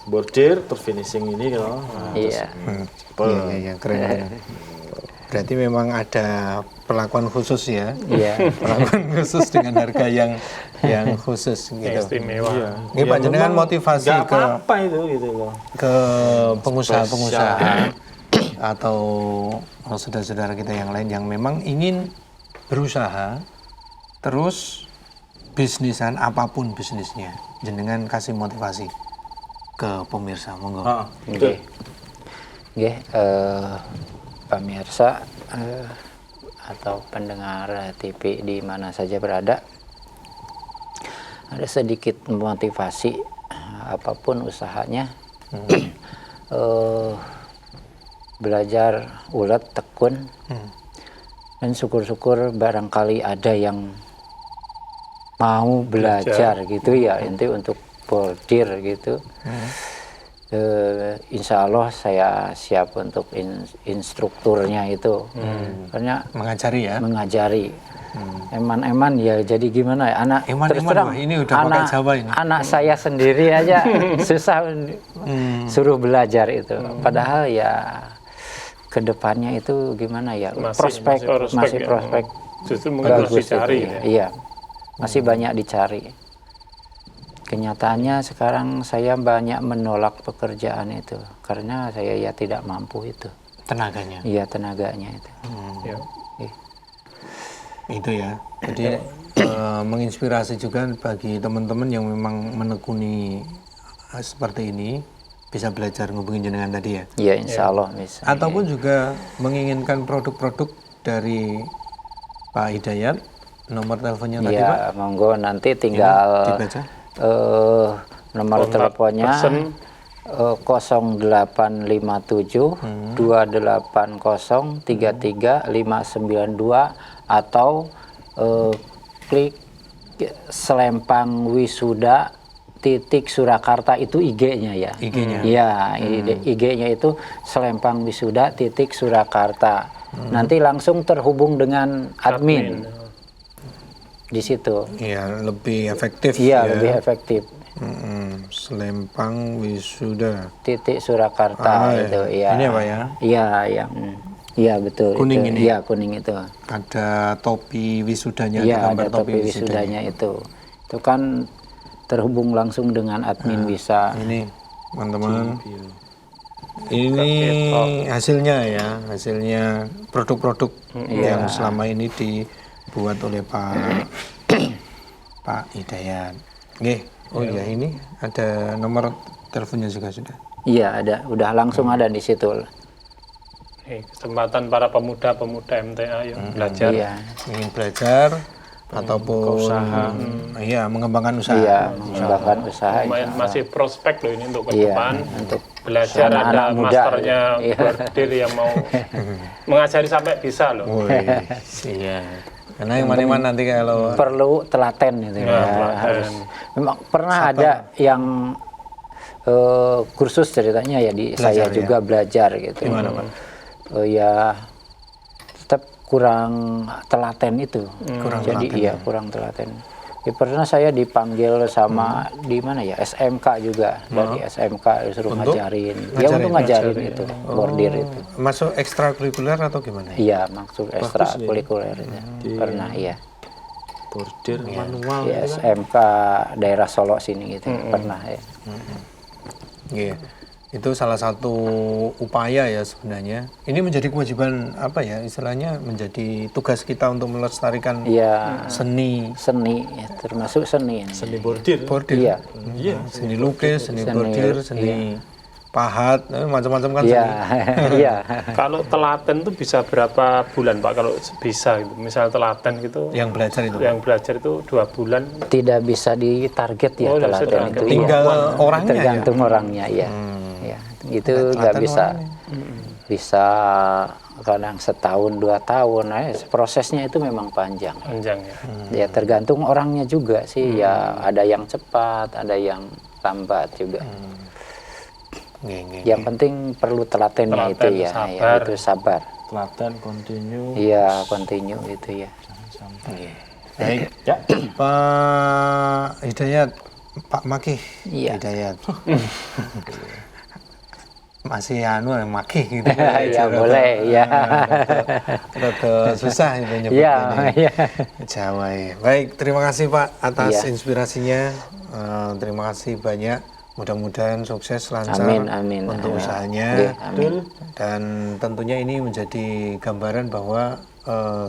bordir terus finishing ini loh. Nah, Iya. Iya, keren. Berarti memang ada perlakuan khusus ya. Iya. Perlakuan khusus dengan harga yang khusus gitu. Istimewa. Iya. Ini panjenengan memang motivasi nggak ke apa-apa itu gitu loh. ke pengusaha-pengusaha atau saudara-saudara kita yang lain yang memang ingin berusaha terus bisnisan apapun bisnisnya, jenengan kasih motivasi ke pemirsa, monggo. Ah, betul. Oke, pemirsa atau pendengar TV di mana saja berada, ada sedikit motivasi apapun usahanya, belajar ulet tekun, dan syukur-syukur barangkali ada yang mau belajar gitu ya, inti untuk bordir gitu. Insya Allah saya siap untuk instrukturnya itu, karena Mengajari ya. mengajari. Eman-eman ya, jadi gimana ya, anak Eman-eman, terus terang, wah, ini udah pakai Jawa ini. anak saya sendiri aja susah suruh belajar itu, padahal ya kedepannya itu gimana ya, prospek masih ya. prospek Justru mungkin harus bagus dicari itu, ya. iya masih banyak dicari. Kenyataannya sekarang saya banyak menolak pekerjaan itu karena saya ya tidak mampu itu, Tenaganya. iya tenaganya itu. Ya. Itu ya. Jadi menginspirasi juga bagi teman-teman yang memang menekuni seperti ini, bisa belajar ngubungin jenengan tadi ya. Iya, insya Allah bisa. Ataupun juga menginginkan produk-produk dari Pak Hidayat, nomor teleponnya tadi Pak. Iya, monggo nanti tinggal dibaca. nomor Kontak teleponnya person. 0857 280 33 592 atau klik Selempang Wisuda titik Surakarta, itu IG-nya ya. IG-nya. Iya, IG-nya itu Selempang Wisuda titik Surakarta. Nanti langsung terhubung dengan admin di situ. Iya, lebih efektif Iya, ya. lebih efektif. Selempang Wisuda. Titik Surakarta ya. itu, iya. Ini apa ya? Iya, yang iya betul. Kuning itu. ini? Iya, kuning itu. Ada topi wisudanya, Iya, gambar ada topi wisudanya itu. Itu kan terhubung langsung dengan admin bisa. Ini teman-teman. Ini hasilnya ya, hasilnya produk-produk yang selama ini dibuat oleh Pak Hidayat. Nggih. Oh iya, ini ada nomor teleponnya juga sudah. Iya, ada. Udah langsung ada di situ. Kesempatan para pemuda-pemuda MTA yang belajar. Iya. Ingin belajar ataupun iya, mengembangkan usaha. Iya, mengembangkan usaha. Lumayan masih prospek loh ini untuk ke Iya, depan. untuk Belajar anak-anak ada muda. masternya Iya. bordir yang mau mengajari sampai bisa loh. Woi, iya. Karena yang mana-mana nanti kalau Perlu telaten itu ya. telaten. Harus. Memang pernah ada yang kursus ceritanya ya di saya Belajar, juga belajar gitu. Gimana, Pak? Ya tetap kurang telaten itu. Kurang Jadi telaten, iya kurang telaten. Ya, pernah saya dipanggil sama di mana ya, SMK juga, dari SMK disuruh Untuk? ngajarin. Ya untuk ngajarin itu, bordir itu. masuk ekstrakurikuler atau gimana? Iya, maksud ekstrakurikuler itu. Pernah iya. Bordir manual. Di SMK daerah Solo sini gitu. Pernah ya. Iya. Itu salah satu upaya ya sebenarnya. Ini menjadi kewajiban apa ya, istilahnya menjadi tugas kita untuk melestarikan Iya, seni seni ya, termasuk seni ini. Seni bordir. bordir. Iya. Iya. Seni lukis, seni Seni, bordir, seni pahat, macam-macam kan Iya, seni. iya. Kalau telaten itu bisa berapa bulan Pak? Kalau bisa gitu. Misal telaten gitu, Yang belajar itu. yang belajar itu 2 bulan. Tidak bisa ditarget ya Oh, tidak bisa telaten ditarget. itu. Tinggal iya. orangnya ya? Tergantung orangnya ya. Ya, itu nggak Telaten bisa. orangnya. Bisa kadang setahun 2 tahun. Prosesnya itu memang panjang. Panjang ya. Ya tergantung orangnya juga sih. Ya ada yang cepat, ada yang lambat juga. Nggih, nggih. Yang penting perlu telatennya itu Telaten, ya, sabar. ya itu sabar. Telaten, continue. Iya, continue itu ya. Nggih. Baik. Ya. Pak Hidayat, Pak Makih Iya. Hidayat. Masih Makih gitu. Ya boleh, ya. Rada susah itu Iya, nyebutnya. iya. Jawa ya. Baik, terima kasih Pak atas Iya. inspirasinya. Terima kasih banyak. Mudah-mudahan sukses lancar Amin, amin. untuk Amin. usahanya. Iya, amin. Dan tentunya ini menjadi gambaran bahwa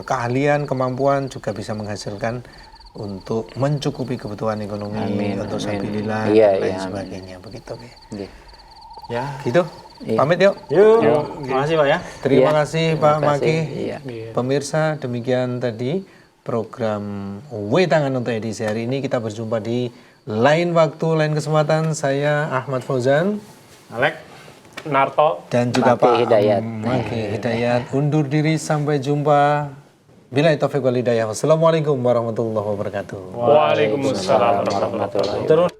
keahlian, kemampuan juga bisa menghasilkan untuk mencukupi kebutuhan ekonomi Amin, untuk amin. sabilillah Iya, dan lain iya, amin. sebagainya. Begitu. Ya. Iya. Ya. Gitu. Iya. Pamit yuk. Yuk. Terima kasih Pak ya. Terima Iya. kasih Terima Pak kasih. Makih. Iya. Pemirsa, demikian tadi program W Tangan untuk edisi hari ini. Kita berjumpa di lain waktu, lain kesempatan. Saya Ahmad Fauzan Alek. Narto. dan juga Makih Pak Hidayat. Makih Hidayat undur diri, sampai jumpa. Billahi taufiq wal hidayah. Wassalamualaikum warahmatullahi wabarakatuh. Waalaikumsalam warahmatullahi wabarakatuh. Terus